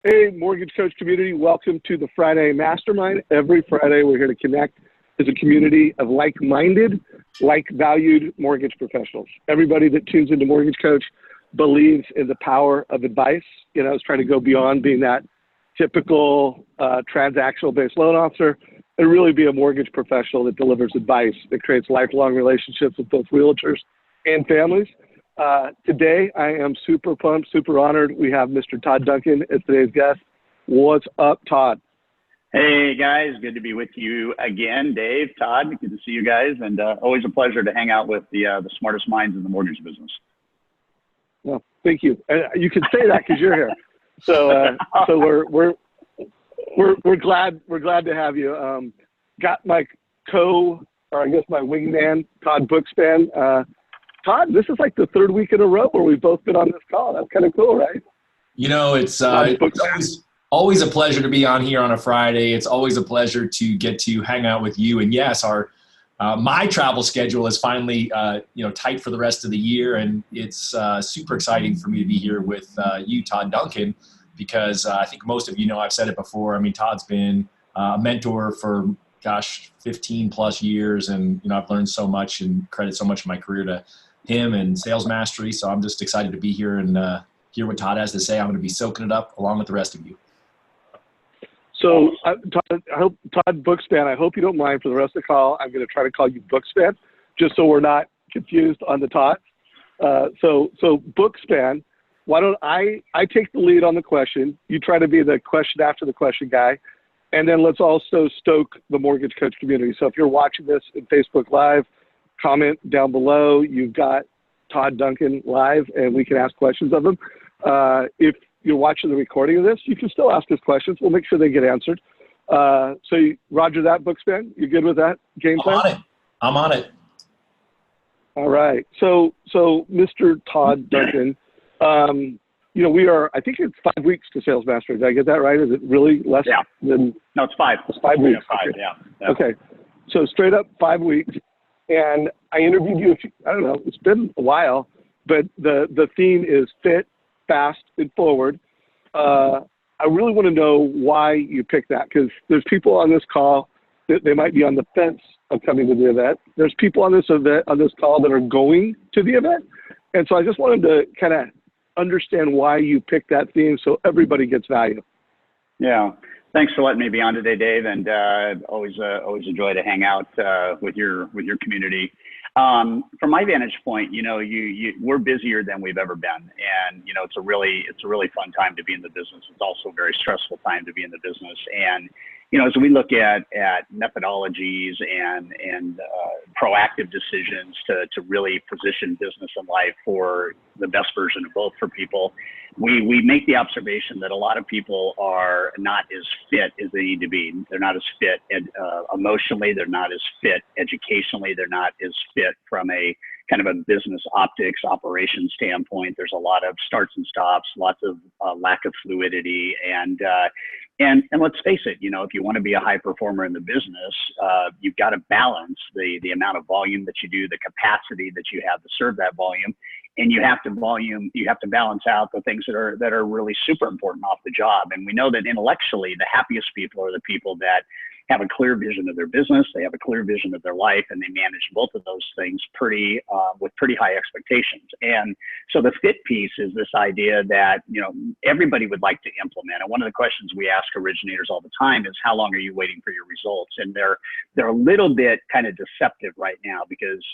Hey, mortgage coach community, welcome to the Friday Mastermind. Every Friday, we're here to connect as a community of like-minded, like-valued mortgage professionals. Everybody that tunes into Mortgage Coach believes in the power of advice. You know, is trying to go beyond being that typical transactional-based loan officer and really be a mortgage professional that delivers advice, that creates lifelong relationships with both realtors and families. Today, I am super pumped, super honored. We have Mr. Todd Duncan as today's guest. What's up, Todd? Hey, guys. Good to be with you again. Dave, Todd, good to see you guys. And always a pleasure to hang out with the smartest minds in the mortgage business. Well, thank you. You can say that because you're here. So we're glad to have you. Got my my wingman, Todd Bookspan. Todd, this is like the third week in a row where we've both been on this call. That's kind of cool, right? You know, it's always a pleasure to be on here on a Friday. It's always a pleasure to get to hang out with you. And yes, my travel schedule is finally tight for the rest of the year, and it's super exciting for me to be here with you, Todd Duncan, because I think most of you know I've said it before. I mean, Todd's been a mentor for 15 plus years, and I've learned so much and credit so much of my career to him and sales mastery. So I'm just excited to be here and hear what Todd has to say. I'm going to be soaking it up along with the rest of you. So Todd Bookspan, I hope you don't mind for the rest of the call. I'm going to try to call you Bookspan just so we're not confused on the Todd. So Bookspan, why don't I take the lead on the question. You try to be the question after the question guy. And then let's also stoke the Mortgage Coach community. So if you're watching this in Facebook Live, comment down below. You've got Todd Duncan live, and we can ask questions of him. If you're watching the recording of this, you can still ask us questions. We'll make sure they get answered. Roger that, Bookspan? You good with that game plan? I'm on it. All right. So Mr. Todd Duncan, we are, I think it's 5 weeks to Sales Mastery. Did I get that right? Is it really less than? No, it's 5. It's 5 weeks. Yeah, 5, yeah. Okay. So straight up 5 weeks. And I interviewed you, it's been a while, but the theme is fit, fast, and forward. I really want to know why you picked that, because there's people on this call that they might be on the fence of coming to the event. There's people on this call that are going to the event. And so I just wanted to kind of understand why you picked that theme so everybody gets value. Yeah. Thanks for letting me be on today, Dave, and always a joy to hang out with your community. From my vantage point, we're busier than we've ever been, and it's a really fun time to be in the business. It's also a very stressful time to be in the business, and as we look at methodologies and proactive decisions to really position business and life for the best version of both for people, we make the observation that a lot of people are not as fit as they need to be. They're not as fit emotionally. They're not as fit educationally. They're not as fit from a kind of a business optics operation standpoint. There's a lot of starts and stops, lots of lack of fluidity, and let's face it, if you want to be a high performer in the business, you've got to balance the amount of volume that you do, the capacity that you have to serve that volume, and you have to balance out the things that are really super important off the job. And we know that intellectually, the happiest people are the people that have a clear vision of their business, they have a clear vision of their life, and they manage both of those things with pretty high expectations. And so the fit piece is this idea that, everybody would like to implement. And one of the questions we ask originators all the time is, how long are you waiting for your results? And they're a little bit kind of deceptive right now because,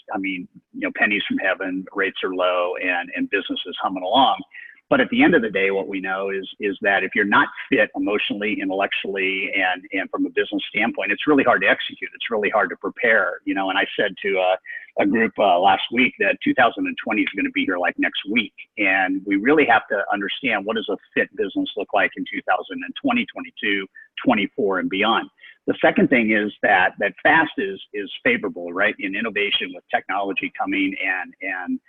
pennies from heaven, rates are low, and business is humming along. But at the end of the day, what we know is that if you're not fit emotionally, intellectually, and from a business standpoint, it's really hard to execute. It's really hard to prepare, And I said to a group last week that 2020 is going to be here like next week. And we really have to understand, what does a fit business look like in 2020, 22, 24, and beyond. The second thing is that fast is favorable, right? In innovation with technology coming and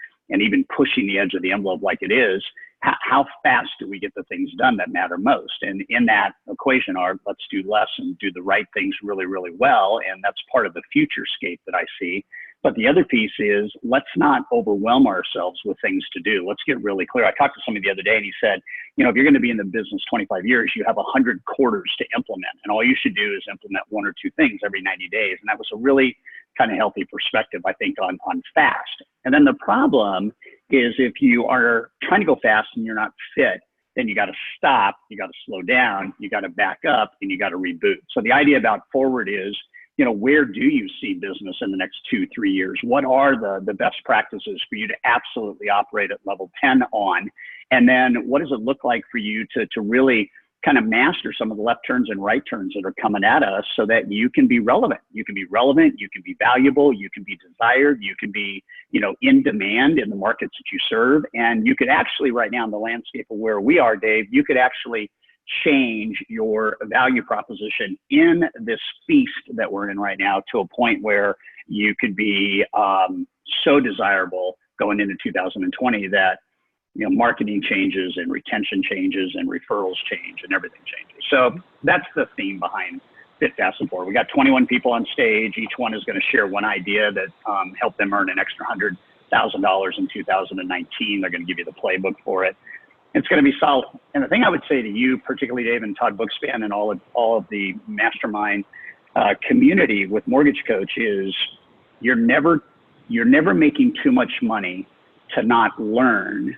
even pushing the edge of the envelope like it is, how fast do we get the things done that matter most? And in that equation let's do less and do the right things really, really well. And that's part of the futurescape that I see. But the other piece is, let's not overwhelm ourselves with things to do. Let's get really clear. I talked to somebody the other day and he said, you know, if you're going to be in the business 25 years, you have 100 quarters to implement. And all you should do is implement 1 or 2 things every 90 days. And that was a really kind of healthy perspective, I think, on fast. And then the problem is, if you are trying to go fast and you're not fit, then you got to stop, you got to slow down, you got to back up, and you got to reboot. So the idea about forward is, you know, where do you see business in the next 2-3 years? What are the best practices for you to absolutely operate at level 10 on? And then what does it look like for you to really kind of master some of the left turns and right turns that are coming at us, so that you can be relevant? You can be relevant, you can be valuable, you can be desired, you can be, you know, in demand in the markets that you serve. And you could actually, right now in the landscape of where we are, Dave, you could actually change your value proposition in this feast that we're in right now to a point where you could be so desirable going into 2020 that, you know, marketing changes and retention changes and referrals change and everything changes. So that's the theme behind Fit, Fast, and Forward. We got 21 people on stage. Each one is going to share one idea that helped them earn an extra $100,000 in 2019. They're going to give you the playbook for it. It's going to be solid. And the thing I would say to you, particularly Dave and Todd Bookspan and all of the mastermind community with Mortgage Coach, is you're never making too much money to not learn,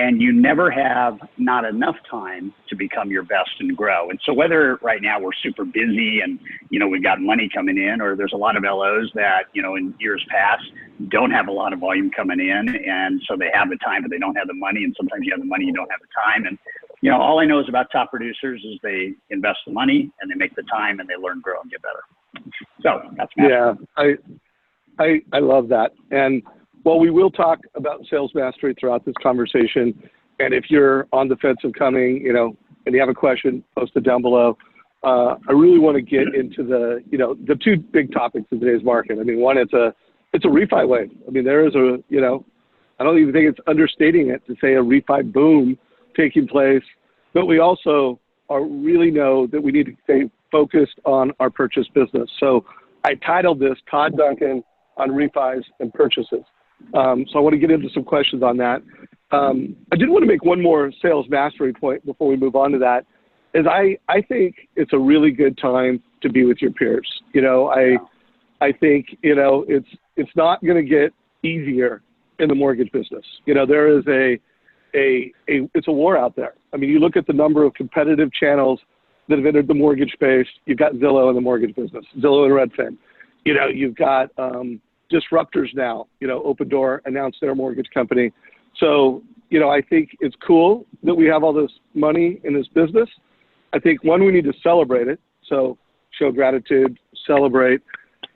and you never have not enough time to become your best and grow. And so whether right now we're super busy and, you know, we've got money coming in, or there's a lot of LOs that, you know, in years past don't have a lot of volume coming in, and so they have the time but they don't have the money, and sometimes you have the money, you don't have the time. And, you know, all I know is about top producers is they invest the money and they make the time and they learn, grow, and get better. So that's mastery. Yeah, I love that. And well, we will talk about sales mastery throughout this conversation. And if you're on the fence of coming, you know, and you have a question, post it down below. I really want to get into the, you know, the 2 big topics in today's market. I mean, one, it's a refi wave. I mean, there is a, you know, I don't even think it's understating it to say a refi boom taking place. But we also really know that we need to stay focused on our purchase business. So I titled this Todd Duncan on REFI'S and Purchases. So I want to get into some questions on that. I did want to make one more sales mastery point before we move on to that, is I think it's a really good time to be with your peers. You know, I think, you know, it's not going to get easier in the mortgage business. You know, there is it's a war out there. I mean, you look at the number of competitive channels that have entered the mortgage space. You've got Zillow in the mortgage business, Zillow and Redfin. You know, you've got disruptors now. You know, Open Door announced their mortgage company. So, you know, I think it's cool that we have all this money in this business. I think, one, we need to celebrate it. So show gratitude, celebrate.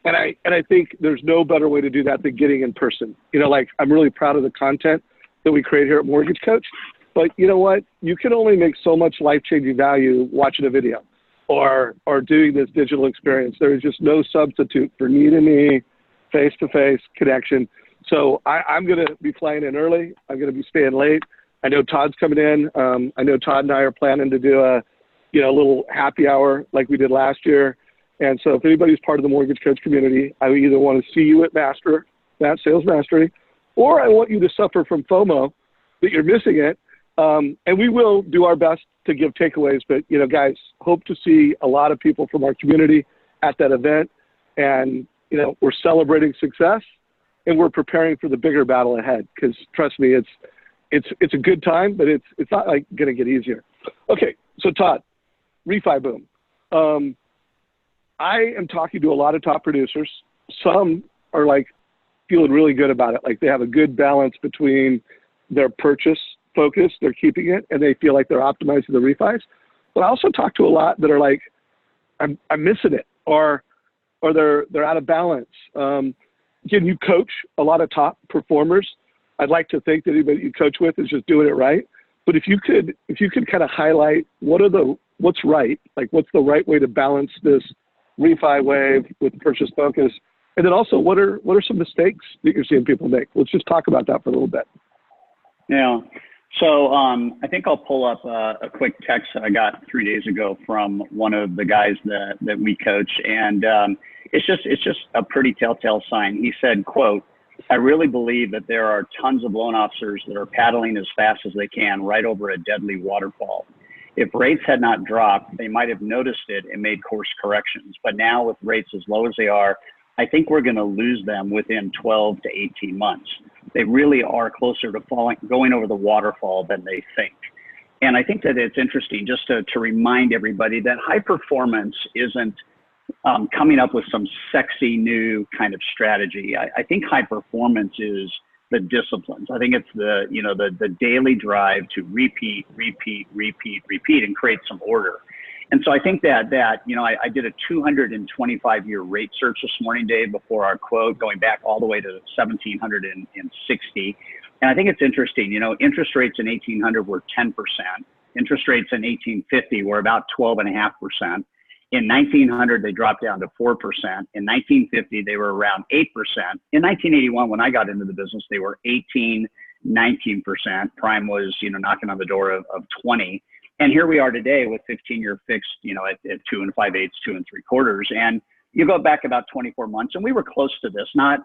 And I think there's no better way to do that than getting in person. You know, like, I'm really proud of the content that we create here at Mortgage Coach. But you know what? You can only make so much life-changing value watching a video or doing this digital experience. There is just no substitute for knee-to-knee, face-to-face connection. So I'm going to be flying in early. I'm going to be staying late. I know Todd's coming in. I know Todd and I are planning to do a little happy hour like we did last year. And so if anybody's part of the Mortgage Coach community, I either want to see you at that Sales Mastery, or I want you to suffer from FOMO that you're missing it. And we will do our best to give takeaways. But, you know, guys, hope to see a lot of people from our community at that event. And, you know, we're celebrating success and we're preparing for the bigger battle ahead. Because trust me, it's a good time, but it's not like going to get easier. Okay, so Todd, REFI Boom. I am talking to a lot of top producers. Some are like feeling really good about it. Like they have a good balance between their purchase focus, they're keeping it, and they feel like they're optimizing the refis. But I also talk to a lot that are like, I'm missing it, or they're out of balance. Again, you coach a lot of top performers. I'd like to think that anybody you coach with is just doing it right. But if you could kind of highlight what's right, like what's the right way to balance this refi wave with purchase focus, and then also what are some mistakes that you're seeing people make? Let's just talk about that for a little bit. Yeah. So I think I'll pull up a quick text that I got 3 days ago from one of the guys that we coach. And it's just a pretty telltale sign. He said, quote, "I really believe that there are tons of loan officers that are paddling as fast as they can right over a deadly waterfall. If rates had not dropped, they might have noticed it and made course corrections. But now with rates as low as they are, I think we're going to lose them within 12 to 18 months. They really are closer to going over the waterfall than they think." And I think that it's interesting just to remind everybody that high performance isn't coming up with some sexy new kind of strategy. I think high performance is the disciplines. I think it's the daily drive to repeat and create some order. And so I think that I did a 225-year rate search this morning, Dave, before our quote, going back all the way to 1760. And I think it's interesting, interest rates in 1800 were 10%. Interest rates in 1850 were about 12.5%. In 1900, they dropped down to 4%. In 1950, they were around 8%. In 1981, when I got into the business, they were 18, 19%. Prime was, knocking on the door of 20. And here we are today with 15-year fixed, at 2 5/8, 2 3/4. And you go back about 24 months, and we were close to this, not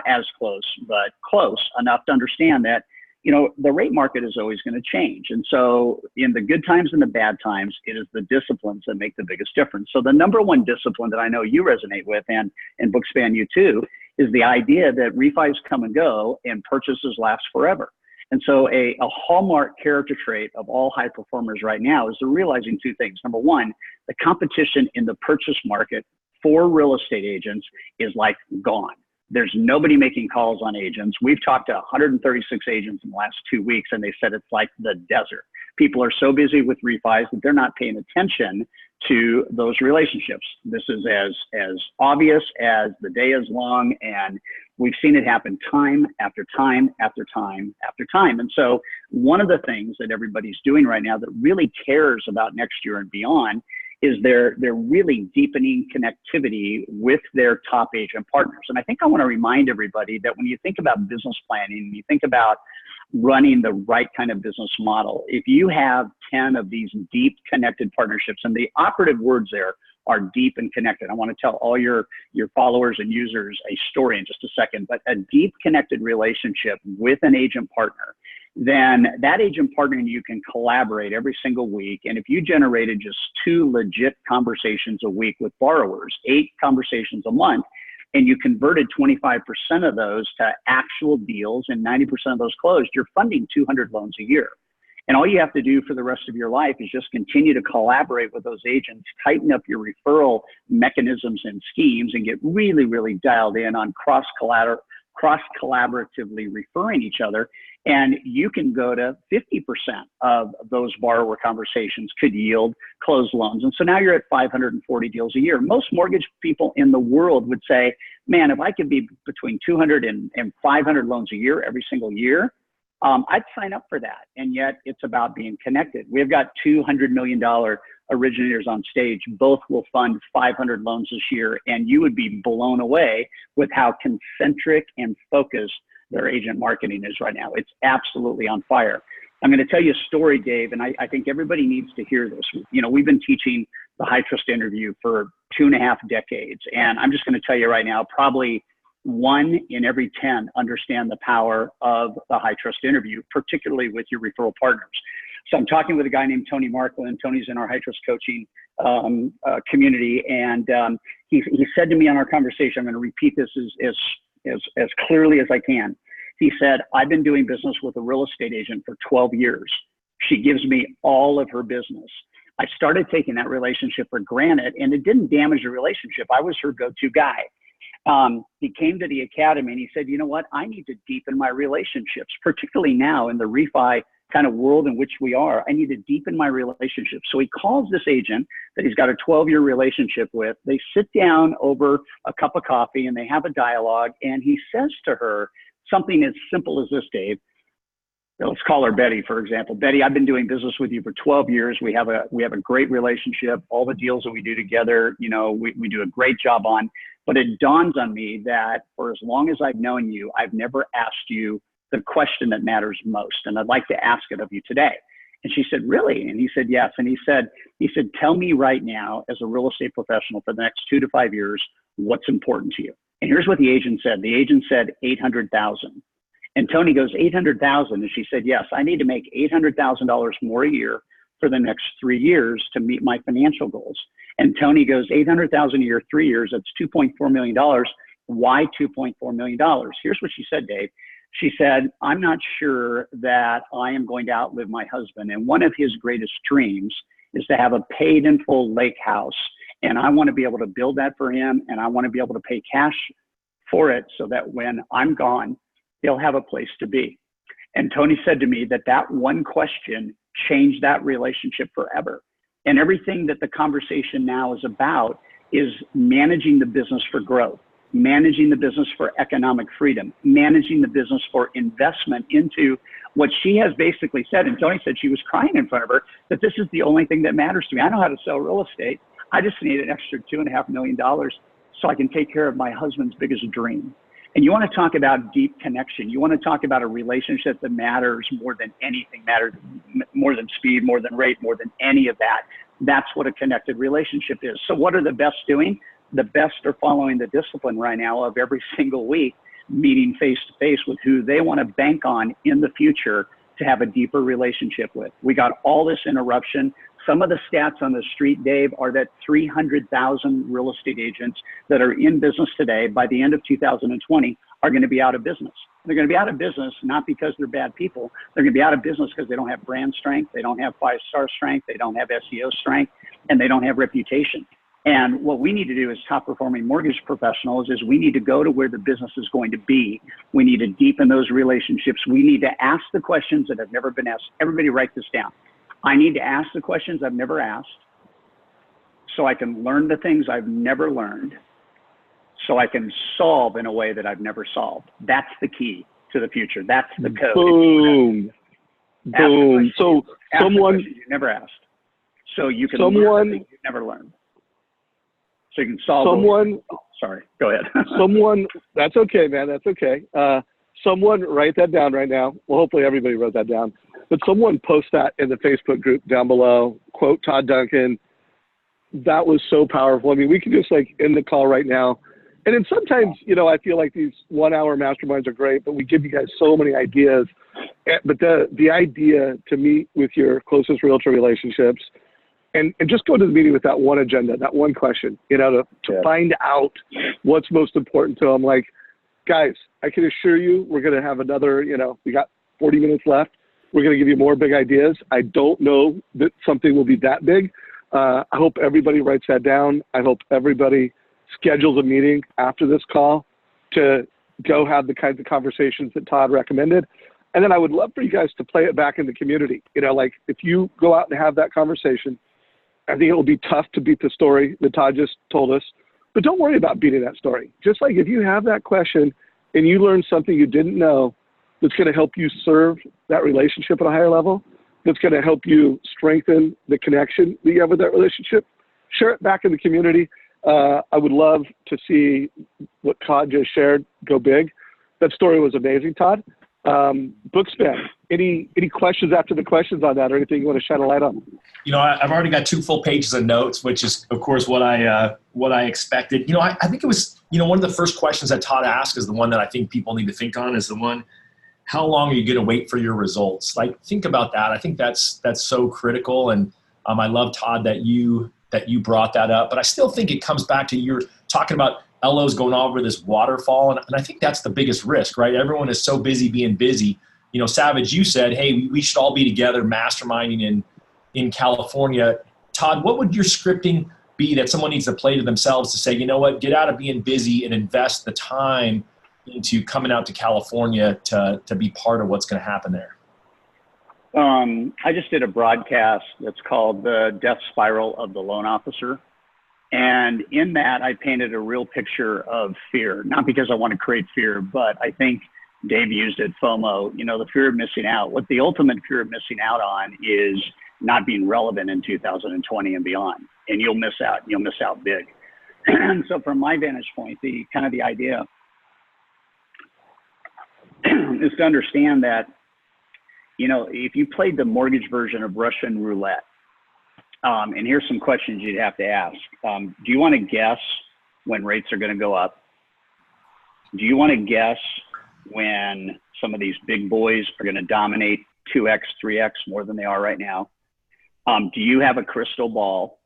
as close, but close enough to understand that, the rate market is always going to change. And so in the good times and the bad times, it is the disciplines that make the biggest difference. So the number one discipline that I know you resonate with, and Bookspan you too, is the idea that refis come and go and purchases last forever. And so a hallmark character trait of all high performers right now is they're realizing two things. Number one, the competition in the purchase market for real estate agents is like gone. There's nobody making calls on agents. We've talked to 136 agents in the last 2 weeks, and they said it's like the desert. People are so busy with refis that they're not paying attention to those relationships. This is as obvious as the day is long, and we've seen it happen time after time after time after time. And so one of the things that everybody's doing right now that really cares about next year and beyond is they're really deepening connectivity with their top agent partners. And I think I want to remind everybody that when you think about business planning, you think about running the right kind of business model, if you have 10 of these deep connected partnerships, and the operative words there are deep and connected. I want to tell all your followers and users a story in just a second, but a deep connected relationship with an agent partner, then that agent partner and you can collaborate every single week. And if you generated just 2 legit conversations a week with borrowers, 8 conversations a month, and you converted 25% of those to actual deals and 90% of those closed, you're funding 200 loans a year. And all you have to do for the rest of your life is just continue to collaborate with those agents, tighten up your referral mechanisms and schemes, and get really, really dialed in on cross-collaboratively referring each other. And you can go to 50% of those borrower conversations could yield closed loans. And so now you're at 540 deals a year. Most mortgage people in the world would say, man, if I could be between 200 and 500 loans a year every single year, I'd sign up for that. And yet it's about being connected. We've got $200 million originators on stage. Both will fund 500 loans this year. And you would be blown away with how concentric and focused their agent marketing is right now. It's absolutely on fire. I'm going to tell you a story, Dave, and I think everybody needs to hear this. We've been teaching the high trust interview for 2.5 decades. And I'm just going to tell you right now, probably 1 in every 10 understand the power of the high trust interview, particularly with your referral partners. So I'm talking with a guy named Tony Markland. Tony's in our high trust coaching community. And he said to me on our conversation, I'm going to repeat this as clearly as I can. He said, I've been doing business with a real estate agent for 12 years. She gives me all of her business. I started taking that relationship for granted, and it didn't damage the relationship. I was her go-to guy. He came to the academy and he said, you know what? I need to deepen my relationships, particularly now in the refi kind of world in which we are. I need to deepen my relationships. So he calls this agent that he's got a 12-year relationship with. They sit down over a cup of coffee and they have a dialogue. And he says to her something as simple as this, Dave. Let's call her Betty, for example. Betty, I've been doing business with you for 12 years. We have a great relationship. All the deals that we do together, we do a great job on. But it dawns on me that for as long as I've known you, I've never asked you the question that matters most. And I'd like to ask it of you today. And she said, really? And he said, yes. And he said, tell me right now, as a real estate professional for the next 2 to 5 years, what's important to you. And here's what the agent said. The agent said 800,000. And Tony goes, 800,000. And she said, yes, I need to make $800,000 more a year for the next 3 years to meet my financial goals. And Tony goes, 800,000 a year, 3 years, that's $2.4 million. Why $2.4 million? Here's what she said, Dave. She said, I'm not sure that I am going to outlive my husband. And one of his greatest dreams is to have a paid in full lake house. And I want to be able to build that for him. And I want to be able to pay cash for it so that when I'm gone, he'll have a place to be. And Tony said to me that one question changed that relationship forever. And everything that the conversation now is about is managing the business for growth, managing the business for economic freedom, managing the business for investment into what she has basically said. And Tony said she was crying in front of her, that this is the only thing that matters to me. I know how to sell real estate. I just need an extra $2.5 million so I can take care of my husband's biggest dream. And you want to talk about deep connection. You want to talk about a relationship that matters more than anything, matters more than speed, more than rate, more than any of that. That's what a connected relationship is. So what are the best doing? The best are following the discipline right now of every single week, meeting face to face with who they want to bank on in the future to have a deeper relationship with. We got all this interruption. Some of the stats on the street, Dave, are that 300,000 real estate agents that are in business today by the end of 2020 are going to be out of business. They're going to be out of business not because they're bad people. They're going to be out of business because they don't have brand strength, they don't have 5-star strength, they don't have SEO strength, and they don't have reputation. And what we need to do as top performing mortgage professionals is we need to go to where the business is going to be. We need to deepen those relationships. We need to ask the questions that have never been asked. Everybody write this down. I need to ask the questions I've never asked so I can learn the things I've never learned, so I can solve in a way that I've never solved. That's the key to the future. That's the code. Boom. Boom. So someone you never asked, so you can learn things you've never learned. So you can solve. Sorry, go ahead. That's okay, man. That's okay. Someone write that down right now. Well, hopefully everybody wrote that down. But someone post that in the Facebook group down below. Quote Todd Duncan. That was so powerful. I mean, we can just like end the call right now. And then sometimes, I feel like these 1-hour masterminds are great, but we give you guys so many ideas. But the idea to meet with your closest realtor relationships and just go to the meeting with that one agenda, that one question, to find out what's most important to them. Like, guys, I can assure you we're going to have another, we got 40 minutes left. We're going to give you more big ideas. I don't know that something will be that big. I hope everybody writes that down. I hope everybody schedules a meeting after this call to go have the kinds of conversations that Todd recommended. And then I would love for you guys to play it back in the community. Like if you go out and have that conversation, I think it will be tough to beat the story that Todd just told us, but don't worry about beating that story. Just like if you have that question and you learn something you didn't know that's going to help you serve that relationship at a higher level, that's going to help you strengthen the connection that you have with that relationship, share it back in the community. I would love to see what Todd just shared go big. That story was amazing, Todd. Bookspin, any questions after the questions on that or anything you want to shed a light on? I've already got 2 full pages of notes, which is, of course, what I expected. I think it was, one of the first questions that Todd asked is the one that I think people need to think on is the one, how long are you going to wait for your results? Like, think about that. I think that's so critical. And I love, Todd, that you brought that up. But I still think it comes back to you're talking about LOs going over this waterfall. And I think that's the biggest risk, right? Everyone is so busy being busy. Savage, you said, hey, we should all be together masterminding in California. Todd, what would your scripting be that someone needs to play to themselves to say, you know what, get out of being busy and invest the time into coming out to California to be part of what's going to happen there? I just did a broadcast that's called The Death Spiral of the Loan Officer. And in that, I painted a real picture of fear, not because I want to create fear, but I think Dave used it, FOMO, the fear of missing out. What the ultimate fear of missing out on is not being relevant in 2020 and beyond. And you'll miss out. You'll miss out big. And so from my vantage point, the idea is to understand that you know, if you played the mortgage version of Russian roulette, and here's some questions you'd have to ask. Do you want to guess when rates are going to go up? Do you want to guess when some of these big boys are going to dominate 2x, 3x more than they are right now? Do you have a crystal ball?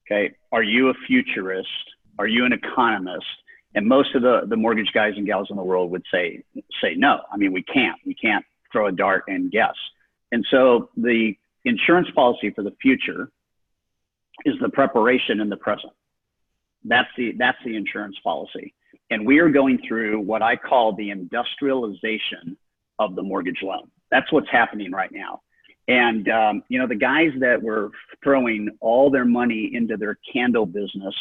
Okay. Are you a futurist? Are you an economist? And most of the mortgage guys and gals in the world would say no. I mean, we can't throw a dart and guess. And so the insurance policy for the future is the preparation in the present. That's the insurance policy. And we are going through what I call the industrialization of the mortgage loan. That's what's happening right now. And, you know, the guys that were throwing all their money into their candle business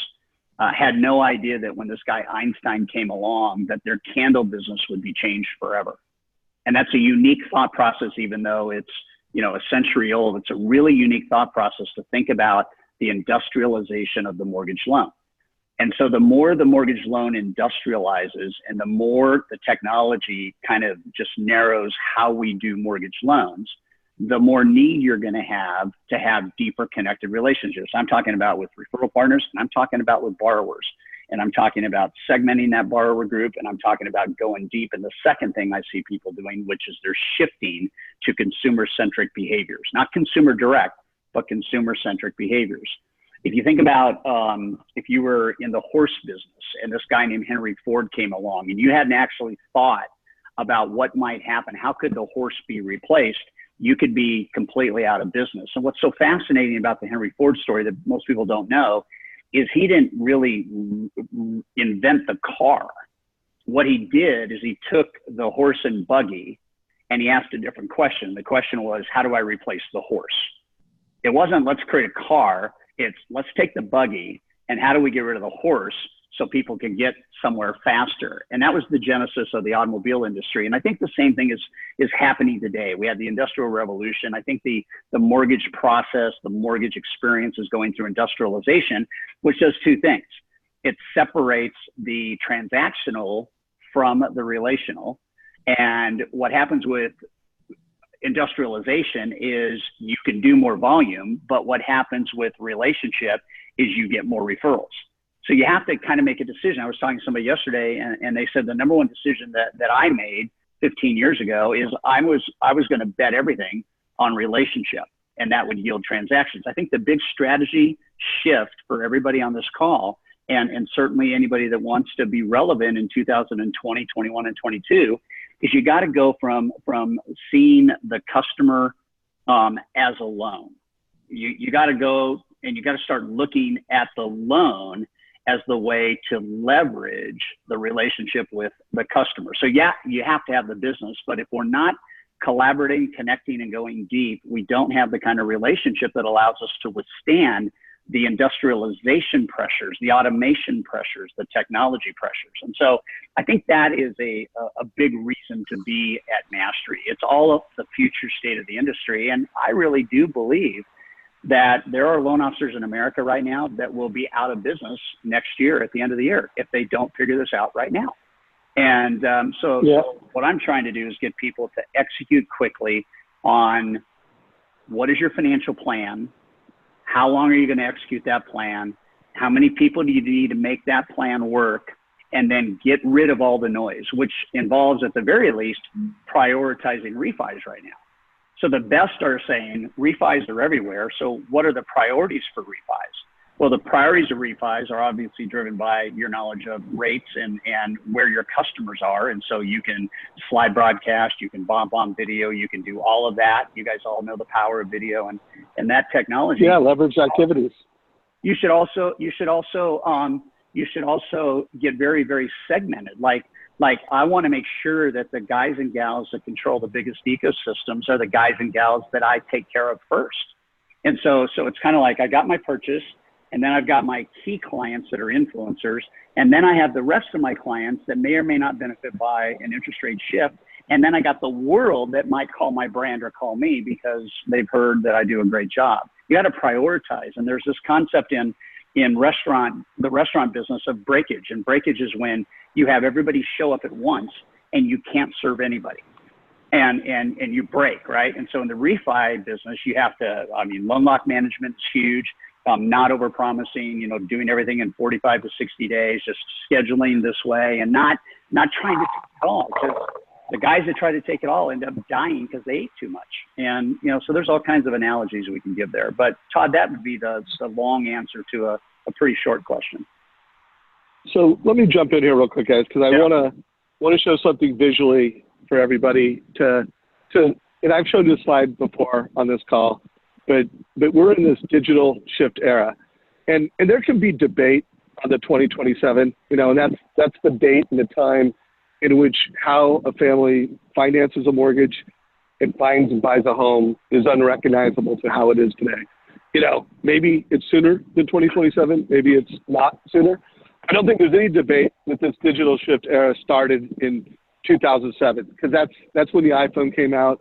had no idea that when this guy Einstein came along, that their candle business would be changed forever. And that's a unique thought process, even though it's, you know, a century old. It's a really unique thought process to think about the industrialization of the mortgage loan. And so the more the mortgage loan industrializes and the more the technology kind of just narrows how we do mortgage loans, the more need you're going to have deeper connected relationships. I'm talking about with referral partners, and I'm talking about with borrowers, and I'm talking about segmenting that borrower group, and I'm talking about going deep. And the second thing I see people doing, which is they're shifting to consumer-centric behaviors, not consumer direct, but consumer-centric behaviors. If you think about if you were in the horse business and this guy named Henry Ford came along and you hadn't actually thought about what might happen, how could the horse be replaced, you could be completely out of business. And what's so fascinating about the Henry Ford story that most people don't know is he didn't really invent the car. What he did is he took the horse and buggy and he asked a different question. The question was, how do I replace the horse? It wasn't, let's create a car. It's, let's take the buggy and how do we get rid of the horse so people can get somewhere faster? And that was the genesis of the automobile industry. And I think the same thing is happening today. We had the Industrial Revolution. I think the mortgage process, the mortgage experience is going through industrialization, which does two things. It separates the transactional from the relational. And what happens with industrialization is you can do more volume, but what happens with relationship is you get more referrals. So you have to kind of make a decision. I was talking to somebody yesterday and they said the number one decision that I made 15 years ago is I was going to bet everything on relationship and that would yield transactions. I think the big strategy shift for everybody on this call and certainly anybody that wants to be relevant in 2020, 21, and 22 is you got to go from seeing the customer as a loan. You got to go and you got to start looking at the loan as the way to leverage the relationship with the customer. So yeah, you have to have the business, but if we're not collaborating, connecting, and going deep, we don't have the kind of relationship that allows us to withstand the industrialization pressures, the automation pressures, the technology pressures. And so I think that is a big reason to be at Mastery. It's all of the future state of the industry. And I really do believe that there are loan officers in America right now that will be out of business next year at the end of the year if they don't figure this out right now. And so what I'm trying to do is get people to execute quickly on what is your financial plan? How long are you going to execute that plan? How many people do you need to make that plan work? And then get rid of all the noise, which involves at the very least prioritizing refis right now. So the best are saying refis are everywhere. So what are the priorities for refis? Well, the priorities of refis are obviously driven by your knowledge of rates and where your customers are. And so you can slide broadcast, you can bomb video, you can do all of that. You guys all know the power of video and that technology. Yeah, leverage activities. You should also get very, very segmented. Like I want to make sure that the guys and gals that control the biggest ecosystems are the guys and gals that I take care of first. And so it's kind of like I got my purchase, and then I've got my key clients that are influencers, and then I have the rest of my clients that may or may not benefit by an interest rate shift. And then I got the world that might call my brand or call me because they've heard that I do a great job. You got to prioritize. And there's this concept in the restaurant business of breakage. And breakage is when you have everybody show up at once and you can't serve anybody. and you break, right? And so in the refi business, you have to, I mean, loan lock management is huge. Not overpromising, you know, doing everything in 45 to 60 days, just scheduling this way, and not trying to take it all, because the guys that try to take it all end up dying because they ate too much. And, you know, so there's all kinds of analogies we can give there. But Todd, that would be the long answer to a pretty short question. So let me jump in here real quick, guys, because I want to show something visually for everybody and I've showed this slide before on this call, but we're in this digital shift era, and there can be debate on the 2027, you know, and that's the date and the time in which how a family finances a mortgage and finds and buys a home is unrecognizable to how it is today. You know, maybe it's sooner than 2027, maybe it's not sooner. I don't think there's any debate that this digital shift era started in 2007, because that's when the iPhone came out.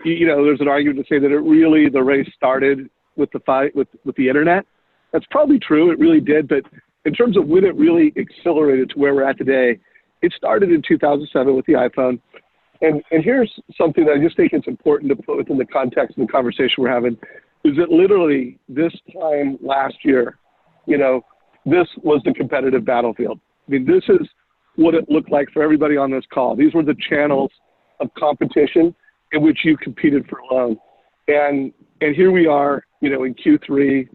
You know, there's an argument to say that the race started with the internet. That's probably true. It really did. But in terms of when it really accelerated to where we're at today, it started in 2007 with the iPhone. And here's something that I just think it's important to put within the context of the conversation we're having, is that literally this time last year, you know, this was the competitive battlefield. I mean, this is what it looked like for everybody on this call. These were the channels of competition in which you competed for a loan. And here we are, you know, in Q3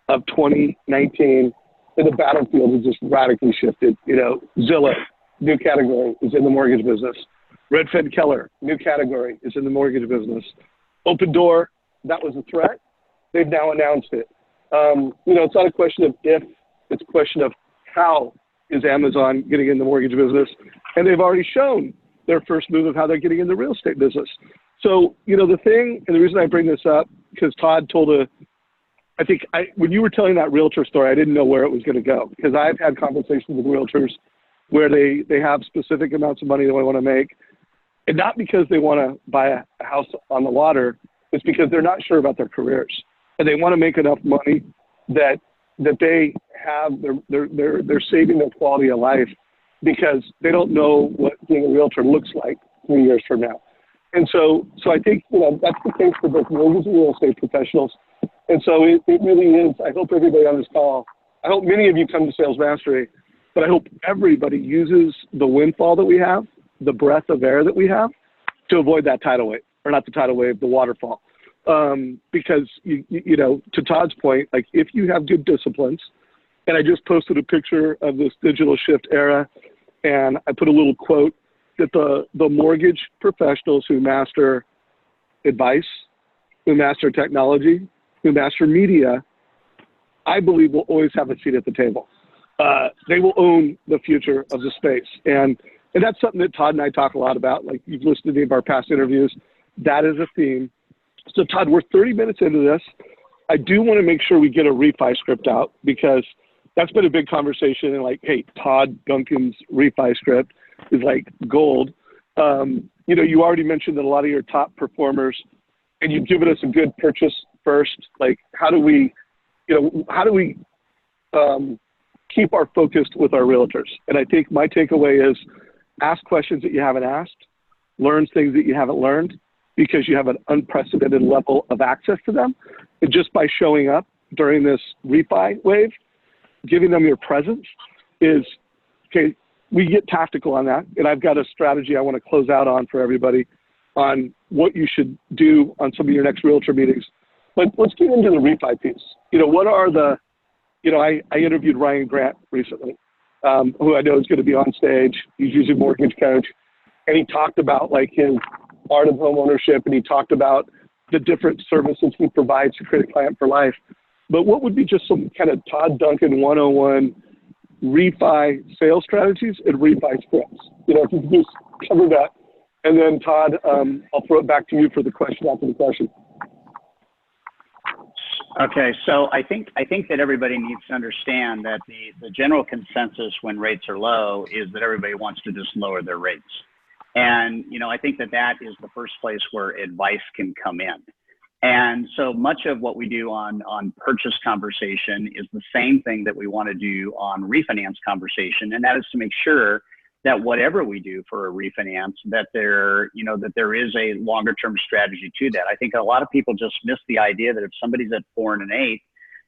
of 2019, and the battlefield has just radically shifted. You know, Zillow, new category, is in the mortgage business. Redfin Keller, new category, is in the mortgage business. Open Door, that was a threat. They've now announced it. You know, it's not a question of if, it's a question of how is Amazon getting in the mortgage business. And they've already shown their first move of how they're getting in the real estate business. So, you know, the thing, and the reason I bring this up, because Todd told when you were telling that realtor story, I didn't know where it was going to go, because I've had conversations with realtors where they have specific amounts of money that they want to make, and not because they want to buy a house on the water, it's because they're not sure about their careers, and they want to make enough money that they have, they're saving their quality of life, because they don't know what being a realtor looks like 3 years from now. And so I think, you know, that's the case for both mortgage and real estate professionals. And so it really is. I hope everybody on this call, I hope many of you come to Sales Mastery, but I hope everybody uses the windfall that we have, the breath of air that we have, to avoid that tidal wave, or not the tidal wave, the waterfall. Because, you know, to Todd's point, like, if you have good disciplines, and I just posted a picture of this digital shift era, and I put a little quote that the mortgage professionals who master advice, who master technology, who master media, I believe will always have a seat at the table. They will own the future of the space. And that's something that Todd and I talk a lot about. Like, you've listened to any of our past interviews. That is a theme. So Todd, we're 30 minutes into this. I do want to make sure we get a refi script out, because that's been a big conversation. And like, hey, Todd Duncan's refi script is like gold. You know, you already mentioned that a lot of your top performers, and you've given us a good purchase first. Like, how do we keep our focus with our realtors? And I think my takeaway is ask questions that you haven't asked, learn things that you haven't learned, because you have an unprecedented level of access to them. And just by showing up during this refi wave, giving them your presence is, okay, we get tactical on that. And I've got a strategy I want to close out on for everybody on what you should do on some of your next realtor meetings. But let's get into the refi piece. You know, what are the, you know, I interviewed Ryan Grant recently, who I know is going to be on stage. He's using Mortgage Coach. And he talked about like his art of home ownership, and he talked about the different services he provides to create a client for life. But what would be just some kind of Todd Duncan 101 refi sales strategies and refi scripts? You know, if you could just cover that. And then Todd, I'll throw it back to you for the question after the question. Okay, so I think that everybody needs to understand that the general consensus when rates are low is that everybody wants to just lower their rates. And, you know, I think that is the first place where advice can come in. And so much of what we do on purchase conversation is the same thing that we want to do on refinance conversation. And that is to make sure that whatever we do for a refinance, that there, you know, that there is a longer term strategy to that. I think a lot of people just miss the idea that if somebody's at 4 1/8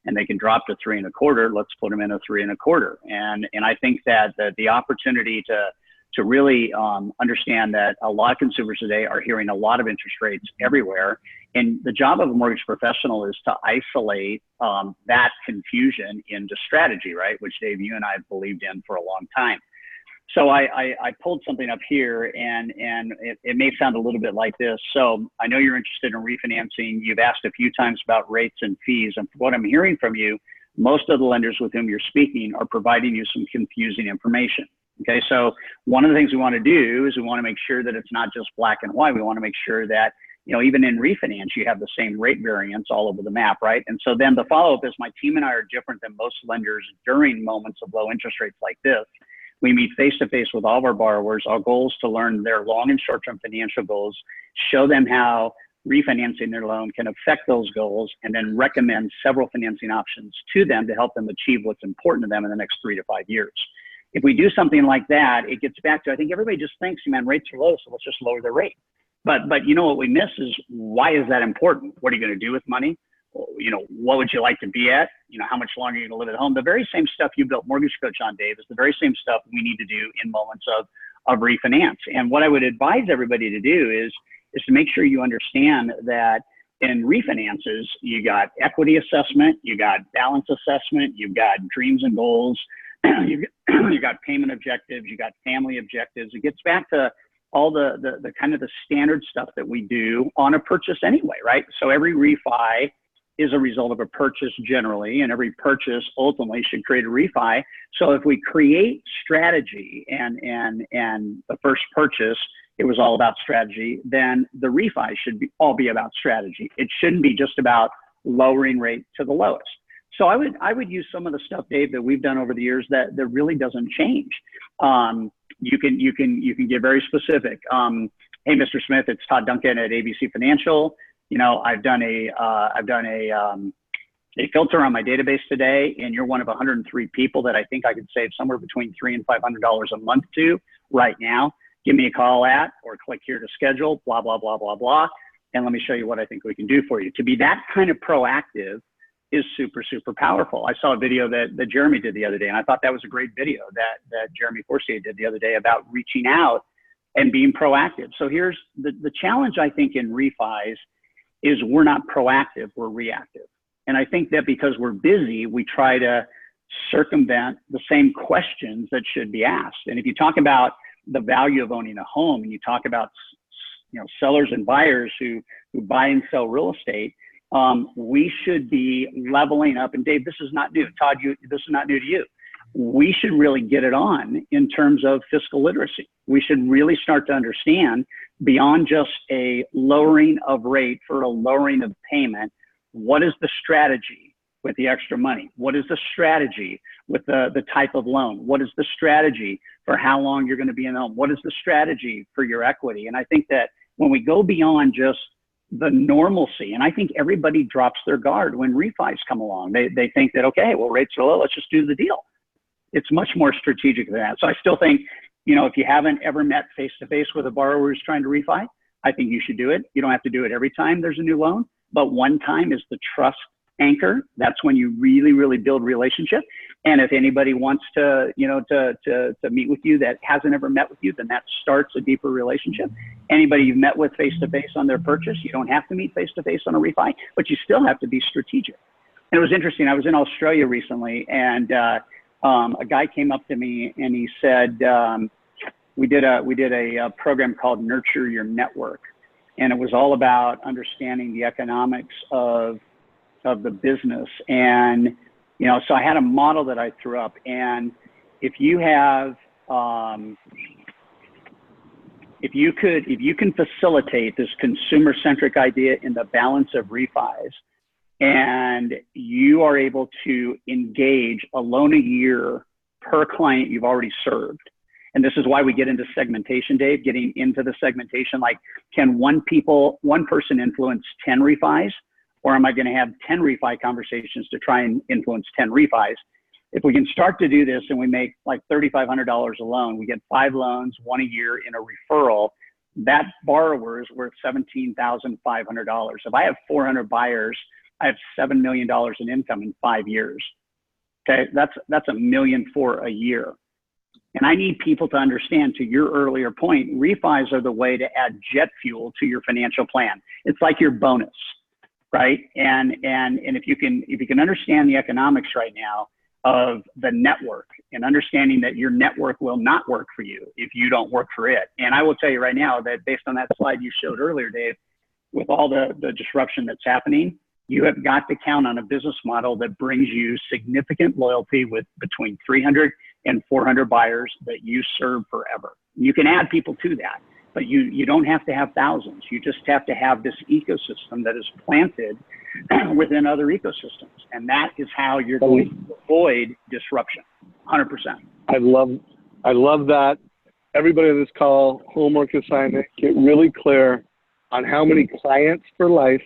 and they can drop to 3 1/4, let's put them in a 3 1/4. And I think that the opportunity to really understand that a lot of consumers today are hearing a lot of interest rates everywhere. And the job of a mortgage professional is to isolate that confusion into strategy, right? Which, Dave, you and I have believed in for a long time. So I pulled something up here, and it may sound a little bit like this. So I know you're interested in refinancing. You've asked a few times about rates and fees. And from what I'm hearing from you, most of the lenders with whom you're speaking are providing you some confusing information. Okay, so one of the things we want to do is we want to make sure that it's not just black and white. We want to make sure that, you know, even in refinance, you have the same rate variance all over the map, right? And so then the follow-up is my team and I are different than most lenders during moments of low interest rates like this. We meet face-to-face with all of our borrowers. Our goal is to learn their long and short-term financial goals, show them how refinancing their loan can affect those goals, and then recommend several financing options to them to help them achieve what's important to them in the next 3 to 5 years. If we do something like that, it gets back to, I think everybody just thinks, man, rates are low, so let's just lower the rate. But you know what we miss is, why is that important? What are you going to do with money? You know, what would you like to be at? You know, how much longer are you going to live at home? The very same stuff you built Mortgage Coach on, Dave, is the very same stuff we need to do in moments of refinance. And what I would advise everybody to do is to make sure you understand that in refinances, you got equity assessment, you got balance assessment, you've got dreams and goals, you got payment objectives, you got family objectives. It gets back to all the kind of the standard stuff that we do on a purchase anyway, right? So every refi is a result of a purchase generally, and every purchase ultimately should create a refi. So if we create strategy and the first purchase, it was all about strategy, then the refi should all be about strategy. It shouldn't be just about lowering rate to the lowest. So I would use some of the stuff, Dave, that we've done over the years that really doesn't change. You can get very specific. Hey, Mr. Smith, it's Todd Duncan at ABC Financial. You know, I've done a filter on my database today, and you're one of 103 people that I think I could save somewhere between $300 and $500 a month to right now. Give me a call at, or click here to schedule, blah, blah, blah, blah, blah. And let me show you what I think we can do for you. To be that kind of proactive is super, super powerful. I saw a video that Jeremy did the other day, and I thought that was a great video that Jeremy Forcier did the other day about reaching out and being proactive. So here's the challenge, I think, in refis is we're not proactive, we're reactive. And I think that because we're busy, we try to circumvent the same questions that should be asked. And if you talk about the value of owning a home, and you talk about, you know, sellers and buyers who buy and sell real estate, we should be leveling up. And Dave, this is not new. Todd, this is not new to you. We should really get it on in terms of fiscal literacy. We should really start to understand, beyond just a lowering of rate for a lowering of payment, what is the strategy with the extra money? What is the strategy with the type of loan? What is the strategy for how long you're going to be in the home? What is the strategy for your equity? And I think that when we go beyond just the normalcy, and I think everybody drops their guard when refis come along. They think that, okay, well, rates are low, let's just do the deal. It's much more strategic than that. So I still think, you know, if you haven't ever met face-to-face with a borrower who's trying to refi, I think you should do it. You don't have to do it every time there's a new loan, but one time is the trust anchor. That's when you really, really build relationship. And if anybody wants to, you know, to meet with you that hasn't ever met with you, then that starts a deeper relationship. Anybody you've met with face-to-face on their purchase, you don't have to meet face-to-face on a refi, but you still have to be strategic. And it was interesting. I was in Australia recently, and a guy came up to me and he said, we did a program called Nurture Your Network. And it was all about understanding the economics of the business. And, you know, so I had a model that I threw up, and if you have, if you can facilitate this consumer-centric idea in the balance of refis, and you are able to engage a loan a year per client you've already served. And this is why we get into segmentation, Dave, getting into the segmentation, like, can one person influence 10 refis? Or am I going to have 10 refi conversations to try and influence 10 refis? If we can start to do this and we make like $3,500 a loan, we get 5 loans, 1 a year in a referral, that borrower is worth $17,500. If I have 400 buyers, I have $7 million in income in 5 years. Okay, that's $1.4 million a year. And I need people to understand, to your earlier point, refis are the way to add jet fuel to your financial plan. It's like your bonus, right? And if you can understand the economics right now of the network and understanding that your network will not work for you if you don't work for it. And I will tell you right now that based on that slide you showed earlier, Dave, with all the disruption that's happening, you have got to count on a business model that brings you significant loyalty with between 300 and 400 buyers that you serve forever. You can add people to that, but you don't have to have thousands. You just have to have this ecosystem that is planted within other ecosystems. And that is how you're going to avoid disruption, 100%. I love that. Everybody on this call, homework assignment, get really clear on how many clients for life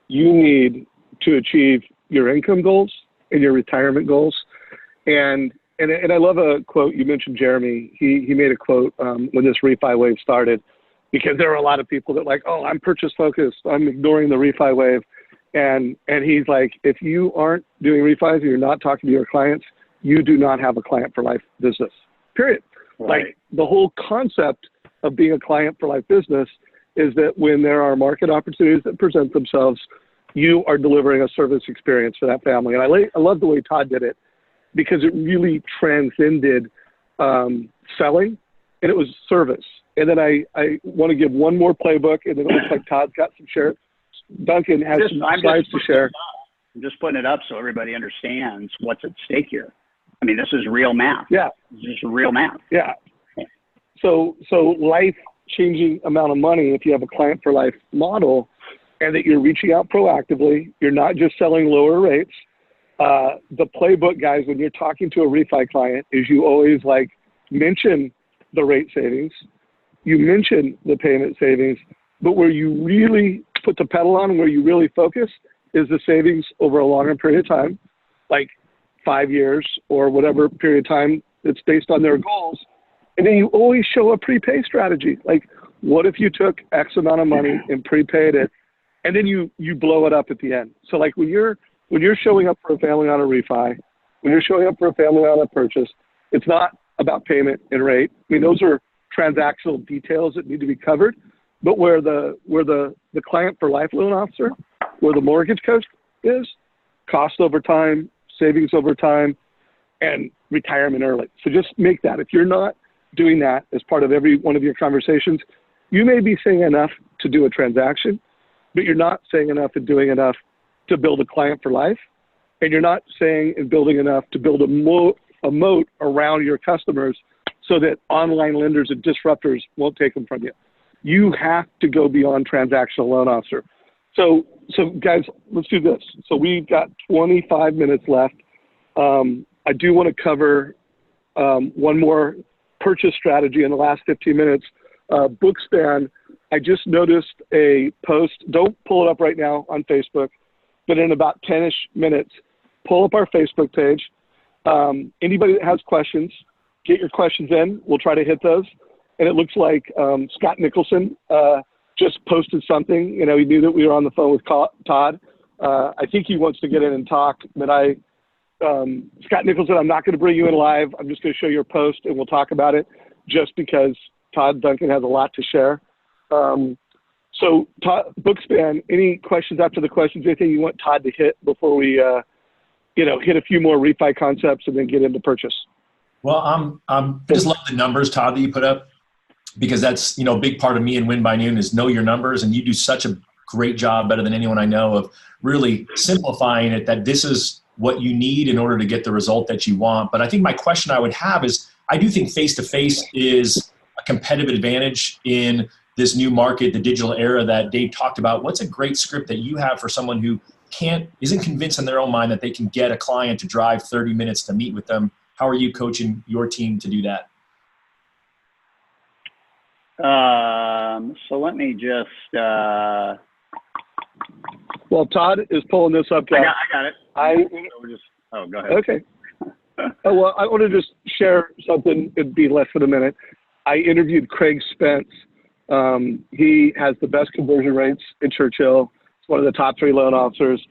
you need to achieve your income goals and your retirement goals. And I love a quote. You mentioned Jeremy. He made a quote when this refi wave started, because there were a lot of people that like, oh, I'm purchase focused, I'm ignoring the refi wave. And he's like, if you aren't doing refis and you're not talking to your clients, you do not have a client for life business, period. Right. Like the whole concept of being a client for life business is that when there are market opportunities that present themselves, you are delivering a service experience for that family. And I love the way Todd did it, because it really transcended selling, and it was service. And then I want to give one more playbook, and then it looks like Todd's got some share. Duncan has some slides to share. I'm just putting it up so everybody understands what's at stake here. I mean, this is real math. Yeah. This is real math. Yeah. So life-changing amount of money if you have a client for life model, and that you're reaching out proactively. You're not just selling lower rates. The playbook, guys, when you're talking to a refi client, is you always like mention the rate savings, you mention the payment savings, but where you really put the pedal on and where you really focus is the savings over a longer period of time, like 5 years or whatever period of time that's based on their goals. And then you always show a prepay strategy. Like, what if you took X amount of money and prepaid it, and then you blow it up at the end? So like when you're showing up for a family on a refi, when you're showing up for a family on a purchase, it's not about payment and rate. I mean, those are transactional details that need to be covered. But where the client for life loan officer, where the mortgage coach is, cost over time, savings over time, and retirement early. So just make that. If you're not doing that as part of every one of your conversations, you may be saying enough to do a transaction, but you're not saying enough and doing enough to build a client for life. And you're not saying and building enough to build a moat around your customers so that online lenders and disruptors won't take them from you. You have to go beyond transactional loan officer. So guys, let's do this. So we've got 25 minutes left. I do want to cover one more purchase strategy in the last 15 minutes. Bookspan, I just noticed a post. Don't pull it up right now on Facebook, but in about 10-ish minutes, pull up our Facebook page. Anybody that has questions, get your questions in. We'll try to hit those. And it looks like Scott Nicholson just posted something. You know, he knew that we were on the phone with Todd. I think he wants to get in and talk, but Scott Nicholson, I'm not going to bring you in live. I'm just going to show you a post and we'll talk about it, just because Todd Duncan has a lot to share. So Todd, Bookspan, any questions after the questions, anything you want Todd to hit before we, hit a few more refi concepts and then get into purchase? Well, I just love the numbers, Todd, that you put up, because that's, a big part of me and Win by Noon is know your numbers. And you do such a great job, better than anyone I know, of really simplifying it, that this is what you need in order to get the result that you want. But I think my question I would have is, I do think face-to-face is a competitive advantage in this new market, the digital era that Dave talked about. What's a great script that you have for someone who isn't convinced in their own mind that they can get a client to drive 30 minutes to meet with them? How are you coaching your team to do that? So let me just. Well, Todd is pulling this up. I got it. go ahead. Okay. Oh, well, I want to just share something. It'd be less than a minute. I interviewed Craig Spence. He has the best conversion rates in Churchill. He's one of the top 3 loan officers.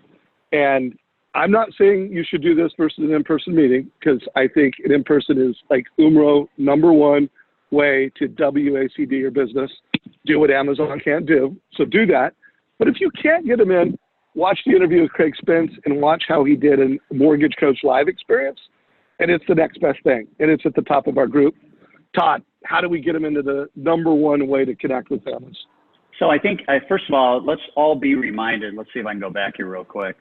And I'm not saying you should do this versus an in-person meeting, because I think an in-person is like #1 way to WACD your business. Do what Amazon can't do. So do that. But if you can't get them in, watch the interview with Craig Spence and watch how he did a Mortgage Coach Live experience. And it's the next best thing. And it's at the top of our group. Todd, how do we get them into the #1 way to connect with families? So I think, first of all, let's all be reminded. Let's see if I can go back here real quick.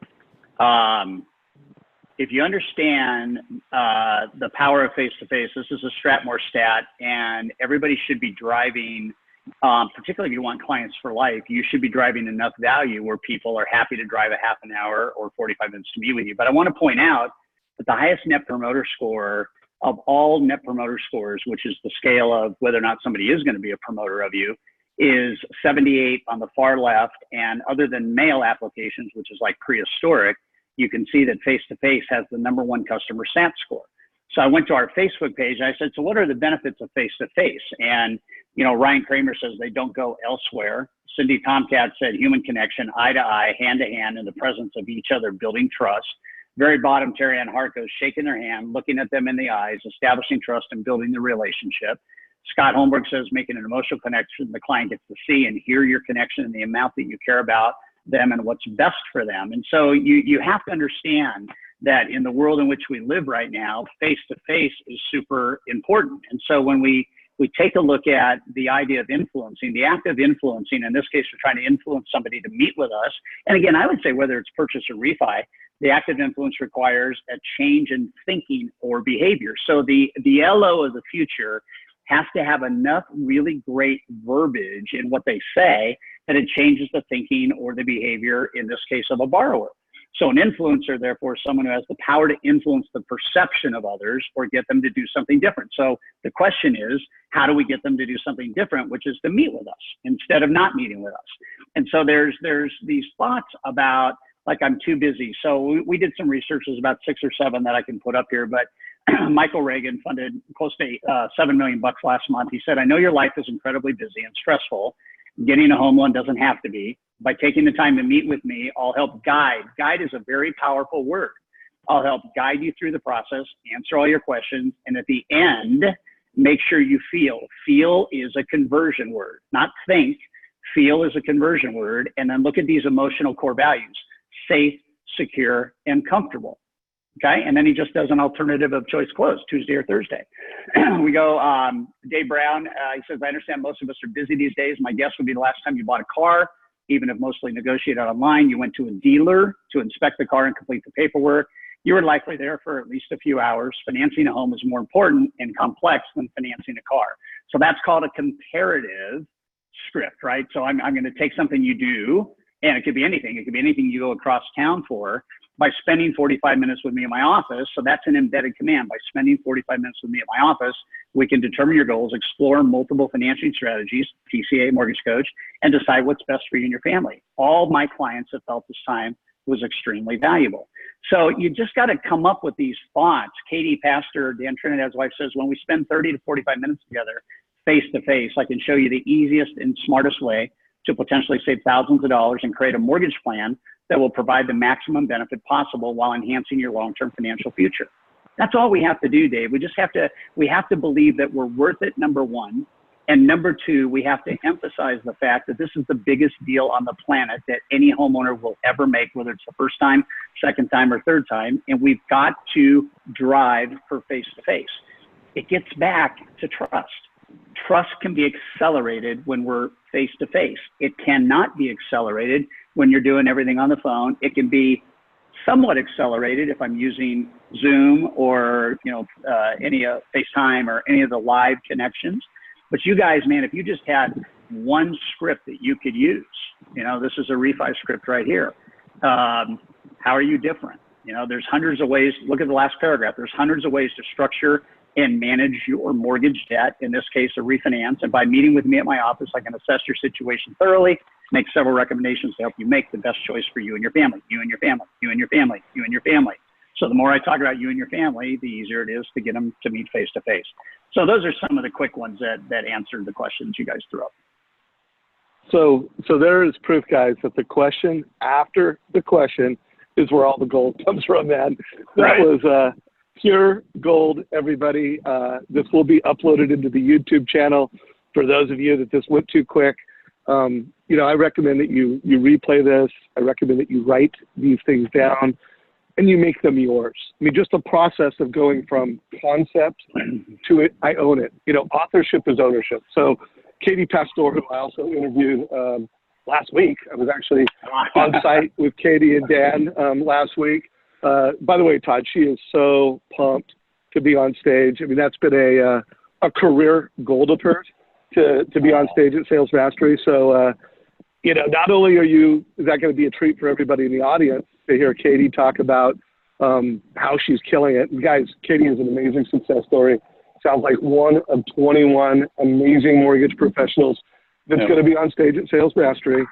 If you understand the power of face-to-face, this is a Stratmore stat, and everybody should be driving, particularly if you want clients for life, you should be driving enough value where people are happy to drive a half an hour or 45 minutes to meet with you. But I want to point out that the highest Net Promoter Score of all Net Promoter Scores, which is the scale of whether or not somebody is going to be a promoter of you, is 78 on the far left. And other than mail applications, which is like prehistoric, you can see that face-to-face has the #1 customer sat score. So I went to our Facebook page. I said, so what are the benefits of face-to-face? And, you know, Ryan Kramer says they don't go elsewhere. Cindy Tomcat said human connection, eye to eye, hand to hand, in the presence of each other, building trust. Very bottom, Terry Ann Hart goes shaking their hand, looking at them in the eyes, establishing trust and building the relationship. Scott Holmberg says making an emotional connection. The client gets to see and hear your connection and the amount that you care about them and what's best for them. And so you have to understand that in the world in which we live right now, face-to-face is super important. And so when we take a look at the idea of influencing, the act of influencing, in this case, we're trying to influence somebody to meet with us. And again, I would say whether it's purchase or refi, the act of influence requires a change in thinking or behavior. So the LO of the future has to have enough really great verbiage in what they say that it changes the thinking or the behavior, in this case, of a borrower. So an influencer, therefore, is someone who has the power to influence the perception of others or get them to do something different. So the question is, how do we get them to do something different, which is to meet with us instead of not meeting with us? And so there's these thoughts about, like, I'm too busy. So we did some research. There's about 6 or 7 that I can put up here, but Michael Reagan funded close to $7 million last month. He said, I know your life is incredibly busy and stressful. Getting a home loan doesn't have to be. By taking the time to meet with me, I'll help guide. Guide is a very powerful word. I'll help guide you through the process, answer all your questions, and at the end, make sure you feel. Feel is a conversion word, not think. Feel is a conversion word. And then look at these emotional core values: safe, secure, and comfortable. Okay, and then he just does an alternative of choice close, Tuesday or Thursday. We go, Dave Brown, he says, I understand most of us are busy these days. My guess would be the last time you bought a car, even if mostly negotiated online, you went to a dealer to inspect the car and complete the paperwork. You were likely there for at least a few hours. Financing a home is more important and complex than financing a car. So that's called a comparative script, right? So I'm going to take something you do, and it could be anything. It could be anything you go across town for, by spending 45 minutes with me in my office. So that's an embedded command. By spending 45 minutes with me at my office, we can determine your goals, explore multiple financing strategies, TCA, mortgage coach, and decide what's best for you and your family. All my clients have felt this time was extremely valuable. So you just got to come up with these thoughts. Katie Pastor, Dan Trinidad's wife, says, when we spend 30 to 45 minutes together, face to face, I can show you the easiest and smartest way to potentially save thousands of dollars and create a mortgage plan that will provide the maximum benefit possible while enhancing your long-term financial future. That's all we have to do, Dave. We have to believe that we're worth it, number one. And number two, we have to emphasize the fact that this is the biggest deal on the planet that any homeowner will ever make, whether it's the first time, second time, or third time. And we've got to drive for face-to-face. It gets back to trust. Trust can be accelerated when we're face-to-face. It cannot be accelerated when you're doing everything on the phone. It can be somewhat accelerated if I'm using Zoom or any FaceTime or any of the live connections. But you guys, man, if you just had one script that you could use, this is a REFI script right here. How are you different? There's hundreds of ways. Look at the last paragraph. There's hundreds of ways to structure and manage your mortgage debt, in this case, a refinance. And by meeting with me at my office, I can assess your situation thoroughly, make several recommendations to help you make the best choice for you and your family, you and your family, you and your family, you and your family. So the more I talk about you and your family, the easier it is to get them to meet face to face. So those are some of the quick ones that answered the questions you guys threw up. So there is proof, guys, that the question after the question is where all the gold comes from, man. That was pure gold, everybody. This will be uploaded into the YouTube channel. For those of you that this went too quick, you know, I recommend that you replay this. I recommend that you write these things down and you make them yours. I mean, just the process of going from concept to it, I own it. You know, authorship is ownership. So Katie Pastor, who I also interviewed last week, I was actually on site with Katie and Dan last week. By the way, Todd, she is so pumped to be on stage. I mean, that's been a career goal of hers to be on stage at Sales Mastery. So, you know, not only is that going to be a treat for everybody in the audience to hear Katie talk about how she's killing it. And guys, Katie is an amazing success story. Sounds like one of 21 amazing mortgage professionals that's going to be on stage at Sales Mastery.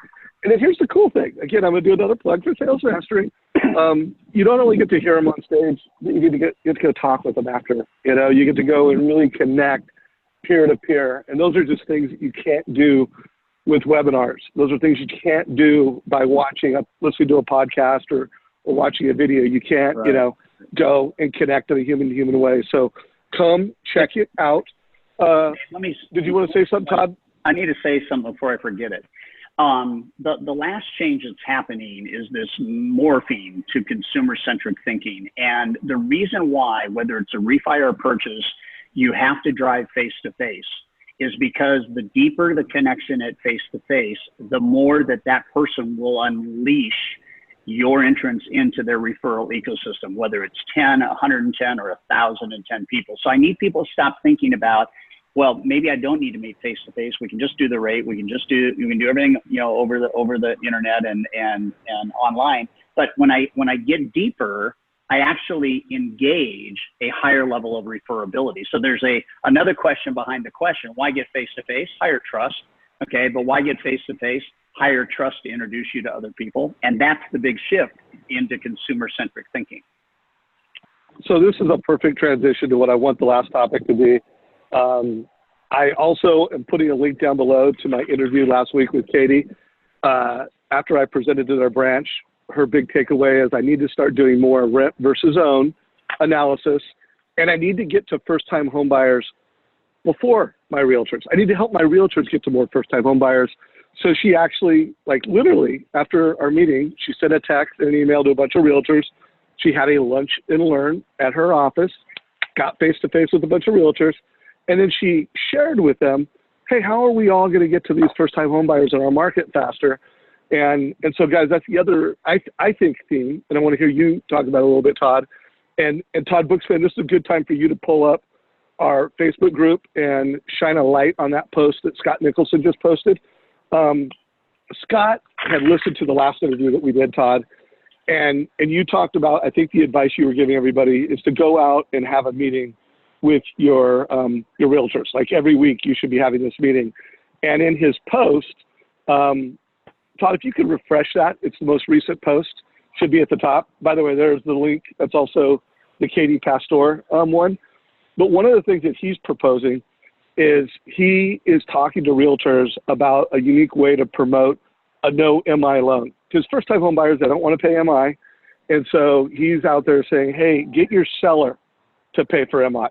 And then here's the cool thing. Again, I'm going to do another plug for Sales Mastery. You don't only get to hear them on stage, but you get to go talk with them after. You know, you get to go and really connect peer to peer. And those are just things that you can't do with webinars. Those are things you can't do by listening to a podcast or watching a video. You can't, you know, go and connect in a human-to-human way. So come check it out. Did you want to say something, Todd? I need to say something before I forget it. The last change that's happening is this morphine to consumer-centric thinking. And the reason why, whether it's a refi or a purchase, you have to drive face-to-face is because the deeper the connection at face-to-face, the more that person will unleash your entrance into their referral ecosystem, whether it's 10, 110, or 1,010 people. So I need people to stop thinking about, well, maybe I don't need to meet face-to-face. We can just do the rate. We can do everything, you know, over the internet and online. But when I get deeper, I actually engage a higher level of referability. So there's another question behind the question. Why get face-to-face? Higher trust. Okay, but why get face-to-face? Higher trust to introduce you to other people. And that's the big shift into consumer-centric thinking. So this is a perfect transition to what I want the last topic to be. I also am putting a link down below to my interview last week with Katie. After I presented to their branch, her big takeaway is I need to start doing more rent versus own analysis, and I need to get to first-time home buyers before my realtors. I need to help my realtors get to more first-time home buyers. So she actually, like literally after our meeting, she sent a text and an email to a bunch of realtors. She had a lunch and learn at her office, got face-to-face with a bunch of realtors, and then she shared with them, hey, how are we all going to get to these first-time home buyers in our market faster? And so, guys, that's the other, I think, theme, and I want to hear you talk about it a little bit, Todd. And Todd Bookspan, this is a good time for you to pull up our Facebook group and shine a light on that post that Scott Nicholson just posted. Scott had listened to the last interview that we did, Todd, and you talked about, I think the advice you were giving everybody is to go out and have a meeting with your realtors. Like every week you should be having this meeting. And in his post, Todd, if you could refresh that, it's the most recent post, should be at the top. By the way, there's the link. That's also the Katie Pastor one. But one of the things that he's proposing is he is talking to realtors about a unique way to promote a no MI loan. Because first-time home buyers, they don't want to pay MI. And so he's out there saying, hey, get your seller to pay for MI.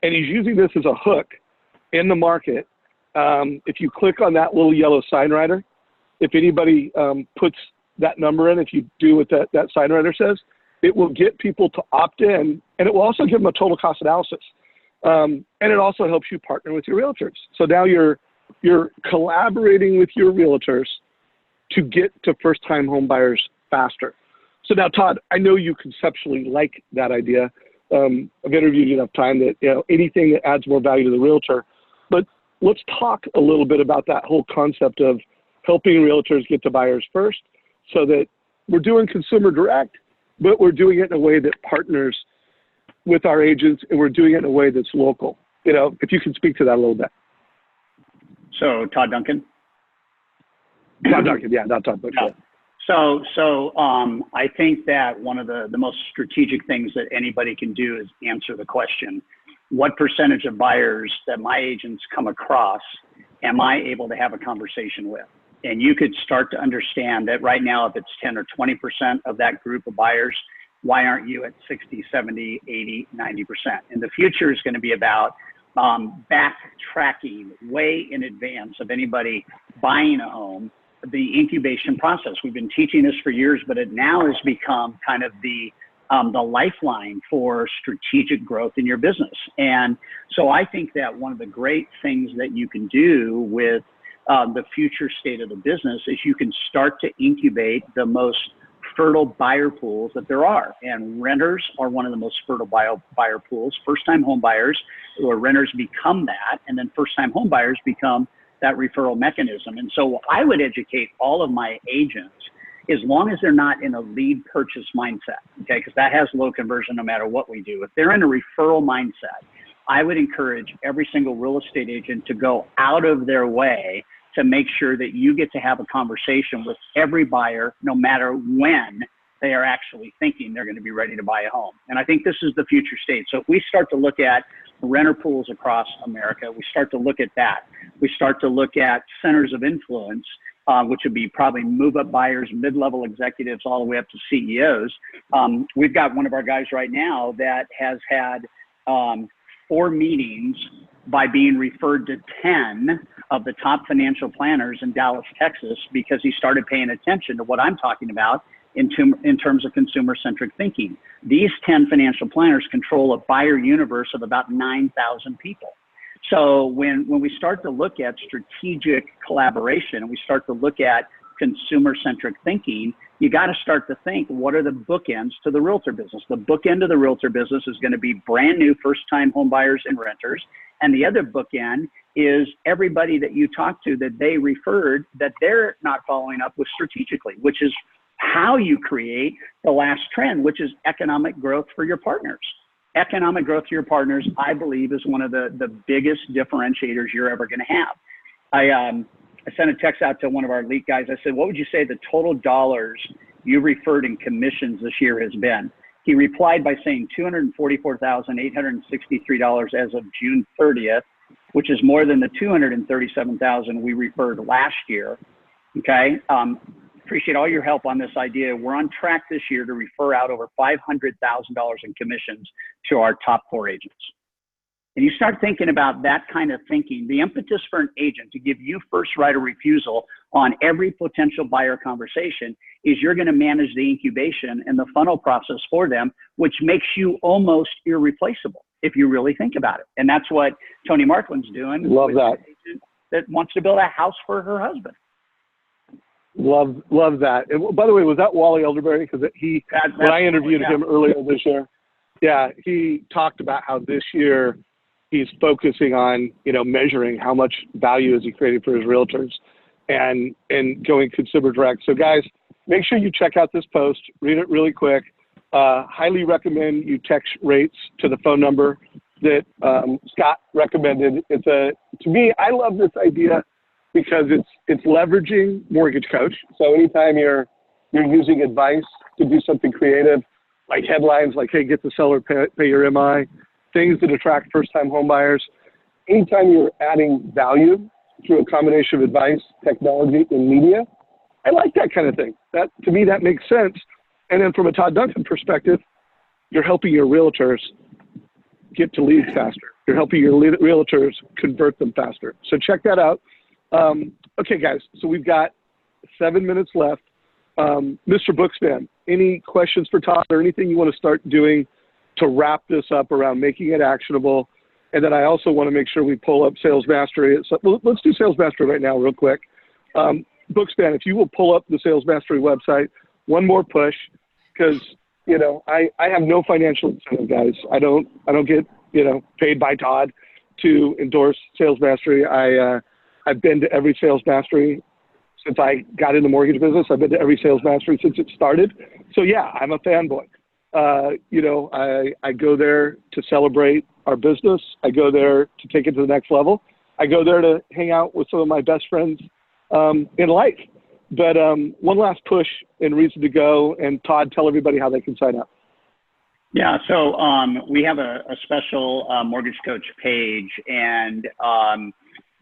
And he's using this as a hook in the market. If you click on that little yellow sign writer, if anybody puts that number in, if you do what that sign writer says, it will get people to opt in, and it will also give them a total cost analysis. And it also helps you partner with your realtors. So now you're collaborating with your realtors to get to first-time home buyers faster. So now, Todd, I know you conceptually like that idea. I've interviewed you enough time that, you know, anything that adds more value to the realtor. But let's talk a little bit about that whole concept of helping realtors get to buyers first, so that we're doing consumer direct, but we're doing it in a way that partners with our agents, and we're doing it in a way that's local. You know, if you can speak to that a little bit. So Todd Duncan? Todd Duncan, yeah, not Todd, but yeah. I think that one of the most strategic things that anybody can do is answer the question, what percentage of buyers that my agents come across am I able to have a conversation with? And you could start to understand that right now, if it's 10 or 20% of that group of buyers, why aren't you at 60, 70, 80, 90%? And the future is going to be about backtracking way in advance of anybody buying a home, the incubation process. We've been teaching this for years, but it now has become kind of the lifeline for strategic growth in your business. And so I think that one of the great things that you can do with the future state of the business is you can start to incubate the most fertile buyer pools that there are. And renters are one of the most fertile buyer pools. First-time home buyers or renters become that, and then first-time home buyers become that referral mechanism. And so I would educate all of my agents, as long as they're not in a lead purchase mindset, okay, because that has low conversion no matter what we do. If they're in a referral mindset, I would encourage every single real estate agent to go out of their way to make sure that you get to have a conversation with every buyer, no matter when they are actually thinking they're going to be ready to buy a home. And I think this is the future state. So if we start to look at renter pools across America, we start to look at that. We start to look at centers of influence, which would be probably move-up buyers, mid-level executives, all the way up to CEOs. We've got one of our guys right now that has had 4 meetings by being referred to 10 of the top financial planners in Dallas, Texas, because he started paying attention to what I'm talking about in terms of consumer-centric thinking. These 10 financial planners control a buyer universe of about 9,000 people. So when we start to look at strategic collaboration and we start to look at consumer-centric thinking, you got to start to think, what are the bookends to the realtor business? The bookend of the realtor business is going to be brand new first-time home buyers and renters. And the other bookend is everybody that you talk to that they referred that they're not following up with strategically, which is how you create the last trend, which is economic growth for your partners. Economic growth to your partners, I believe, is one of the biggest differentiators you're ever going to have. I sent a text out to one of our elite guys. I said, what would you say the total dollars you referred in commissions this year has been? He replied by saying $244,863 as of June 30th, which is more than the $237,000 we referred last year. Okay. Appreciate all your help on this idea. We're on track this year to refer out over $500,000 in commissions to our top 4 agents. And you start thinking about that kind of thinking, the impetus for an agent to give you first right of refusal on every potential buyer conversation is you're going to manage the incubation and the funnel process for them, which makes you almost irreplaceable if you really think about it. And that's what Tony Marklin's doing. Love that. An agent that wants to build a house for her husband. Love that. And by the way, was that Wally Elderberry? Because when I interviewed him earlier this year, yeah, he talked about how this year he's focusing on, measuring how much value is he creating for his realtors and going consumer direct. So guys, make sure you check out this post, read it really quick. Highly recommend you text rates to the phone number that Scott recommended. To me, I love this idea because it's leveraging Mortgage Coach. So anytime you're using advice to do something creative, like headlines like, hey, get the seller, pay your MI, things that attract first-time home buyers. Anytime you're adding value through a combination of advice, technology, and media, I like that kind of thing. That, to me, that makes sense. And then from a Todd Duncan perspective, you're helping your realtors get to leads faster. You're helping your realtors convert them faster. So check that out. Okay, guys, so we've got 7 minutes left. Mr. Bookspan, any questions for Todd or anything you want to start doing to wrap this up around making it actionable? And then I also want to make sure we pull up Sales Mastery. So let's do Sales Mastery right now real quick. Bookspan, if you will pull up the Sales Mastery website, one more push, because, I have no financial incentive, guys. I don't get, paid by Todd to endorse Sales Mastery. I've been to every Sales Mastery since I got in the mortgage business. I've been to every Sales Mastery since it started. So yeah, I'm a fanboy. I go there to celebrate our business. I go there to take it to the next level. I go there to hang out with some of my best friends in life. But one last push and reason to go. And Todd, tell everybody how they can sign up. Yeah, so we have a special mortgage coach page, and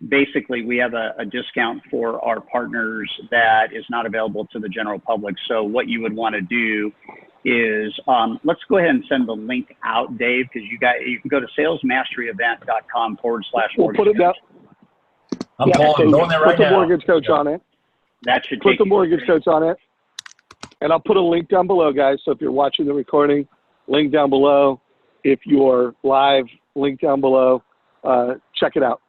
basically we have a discount for our partners that is not available to the general public. So what you would want to do is, let's go ahead and send the link out, Dave, because you can go to salesmasteryevent.com/mortgage. We'll put it down. I'm going there right now. Put the now. mortgage coach on it. That should put the mortgage coach on it. And I'll put a link down below, guys. So if you're watching the recording, link down below. If you're live, link down below. Check it out.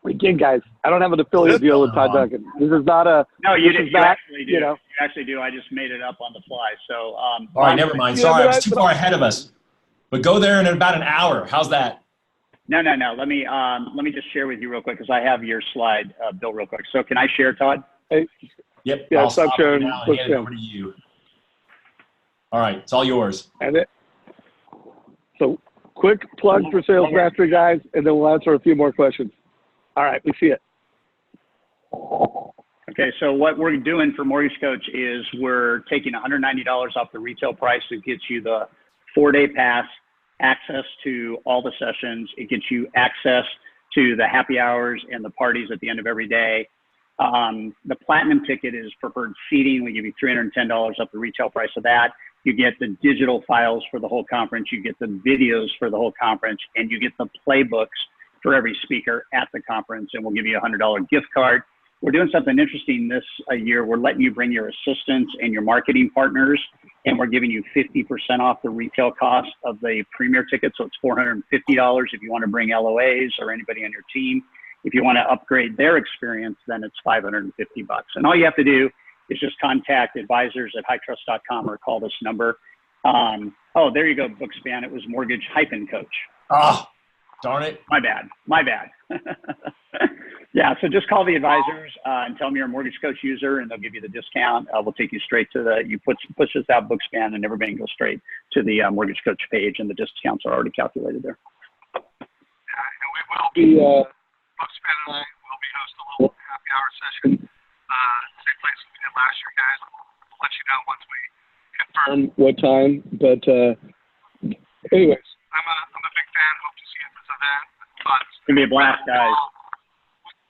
Again, guys, I don't have an affiliate deal with Todd Duncan. This is not a. No, you actually do. You know, you actually do. I just made it up on the fly. So. All right, never mind. Sorry, I was too far ahead of us. But go there in about an hour. How's that? No. Let me just share with you real quick because I have your slide built real quick. So can I share, Todd? Hey. Yep. Yeah, I'll stop sharing. Now and hand it over to you. All right, it's all yours. So quick plug for Sales Mastery, guys, and then we'll answer a few more questions. All right, we see it. Okay, so what we're doing for Mortgage Coach is we're taking $190 off the retail price. It gets you the 4-day pass, access to all the sessions. It gets you access to the happy hours and the parties at the end of every day. The platinum ticket is preferred seating. We give you $310 off the retail price of that. You get the digital files for the whole conference. You get the videos for the whole conference, and you get the playbooks for every speaker at the conference, and we'll give you a $100 gift card. We're doing something interesting this year. We're letting you bring your assistants and your marketing partners, and we're giving you 50% off the retail cost of the premier ticket. So it's $450 if you want to bring LOAs or anybody on your team. If you want to upgrade their experience, then it's $550. And all you have to do is just contact advisors at hightrust.com or call this number. Oh, there you go, Bookspan. It was mortgage-coach. Oh, darn it. My bad. Yeah, so just call the advisors and tell them you're a Mortgage Coach user, and they'll give you the discount. We'll take you straight to you push this out Bookspan, and everybody goes straight to the Mortgage Coach page, and the discounts are already calculated there. Yeah, and we will be, Bookspan and I will be hosting a little happy hour session, same place we did last year, guys. We'll let you know once we confirm what time. But anyways, I'm a big fan. Hope to see you at this event. It's gonna be a blast, guys.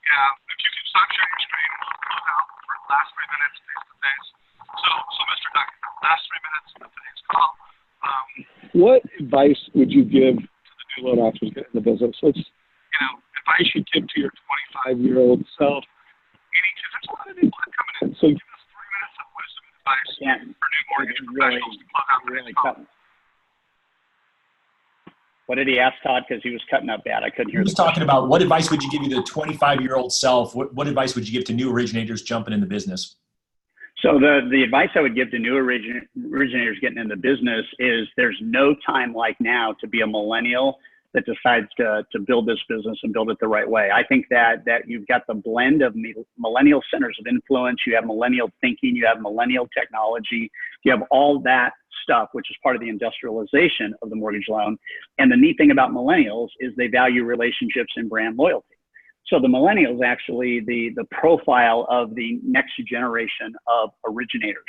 Yeah, if you can stop sharing your screen, we'll close out for the last 3 minutes face to face. So Mr. Duncan, last 3 minutes of today's call. What advice would you give to the new loan officers in the business? What's advice you give to your 25-year-old self? Because there's a lot of new blood coming in. So give us 3 minutes of wisdom and advice for new mortgage professionals to close out today's call. What did he ask, Todd? Because he was cutting up bad. I couldn't hear. He was talking about what advice would you give you to the 25-year-old self? What advice would you give to new originators jumping in the business? So the advice I would give to new originators getting in the business is there's no time like now to be a millennial that decides to build this business and build it the right way. I think that you've got the blend of millennial centers of influence. You have millennial thinking. You have millennial technology. You have all that stuff, which is part of the industrialization of the mortgage loan. And the neat thing about millennials is they value relationships and brand loyalty. So the millennials actually the profile of the next generation of originators.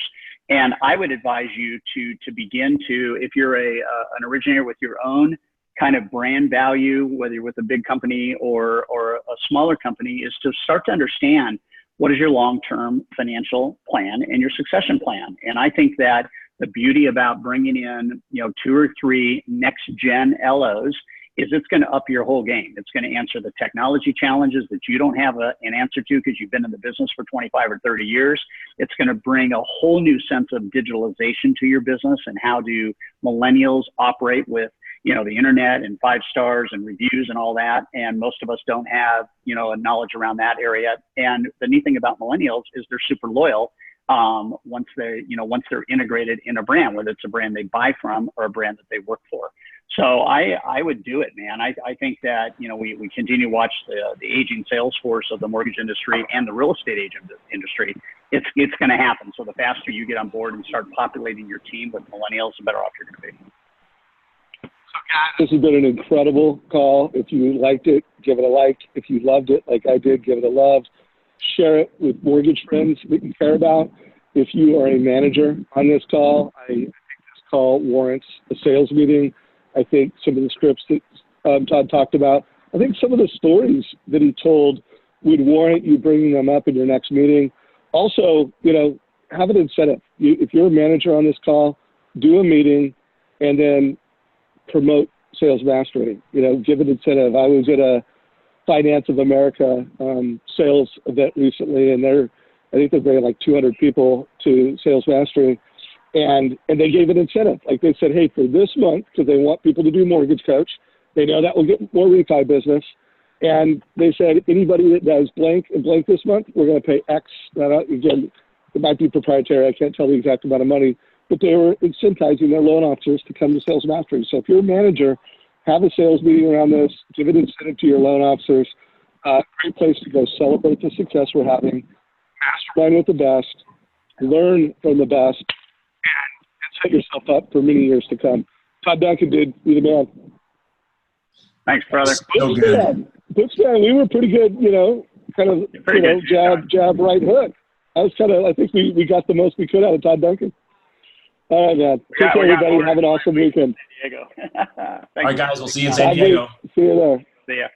And I would advise you to begin to, if you're an originator with your own kind of brand value, whether you're with a big company or a smaller company, is to start to understand what is your long-term financial plan and your succession plan. And I think that the beauty about bringing in, 2 or 3 next gen LOs is it's going to up your whole game. It's going to answer the technology challenges that you don't have an answer to because you've been in the business for 25 or 30 years. It's going to bring a whole new sense of digitalization to your business and how do millennials operate with, the internet and 5 stars and reviews and all that. And most of us don't have, a knowledge around that area. And the neat thing about millennials is they're super loyal. Once they're integrated in a brand, whether it's a brand they buy from or a brand that they work for. So I would do it, man. I think that, we continue to watch the aging sales force of the mortgage industry and the real estate agent industry. It's going to happen. So the faster you get on board and start populating your team with millennials, the better off you're going to be. So guys, this has been an incredible call. If you liked it, give it a like. If you loved it, like I did, give it a love. share it with mortgage friends that you care about. If you are a manager on this call, I think this call warrants a sales meeting. I think some of the scripts that Todd talked about, I think some of the stories that he told would warrant you bringing them up in your next meeting. Also, have an incentive. If you're a manager on this call, do a meeting and then promote sales mastery. Give an incentive. I was at a Finance of America sales event recently, and I think they're bringing like 200 people to sales mastery, and they gave an incentive. Like they said, hey, for this month, because they want people to do mortgage coach, they know that will get more refi business. And they said, anybody that does blank and blank this month, we're going to pay X. Now, again, it might be proprietary. I can't tell the exact amount of money, but they were incentivizing their loan officers to come to sales mastery. So if you're a manager, have a sales meeting around this, give an incentive to your loan officers. Great place to go celebrate the success we're having, mastermind with the best, learn from the best, and set yourself up for many years to come. Todd Duncan did. You're the man. Thanks, brother. So good. Bookstand, we were pretty good, kind of, jab, right hook. I think we got the most we could out of Todd Duncan. All right, man. Take care, everybody. Have an awesome weekend. Diego. All right, guys. We'll see you in San Diego. See you there. See ya.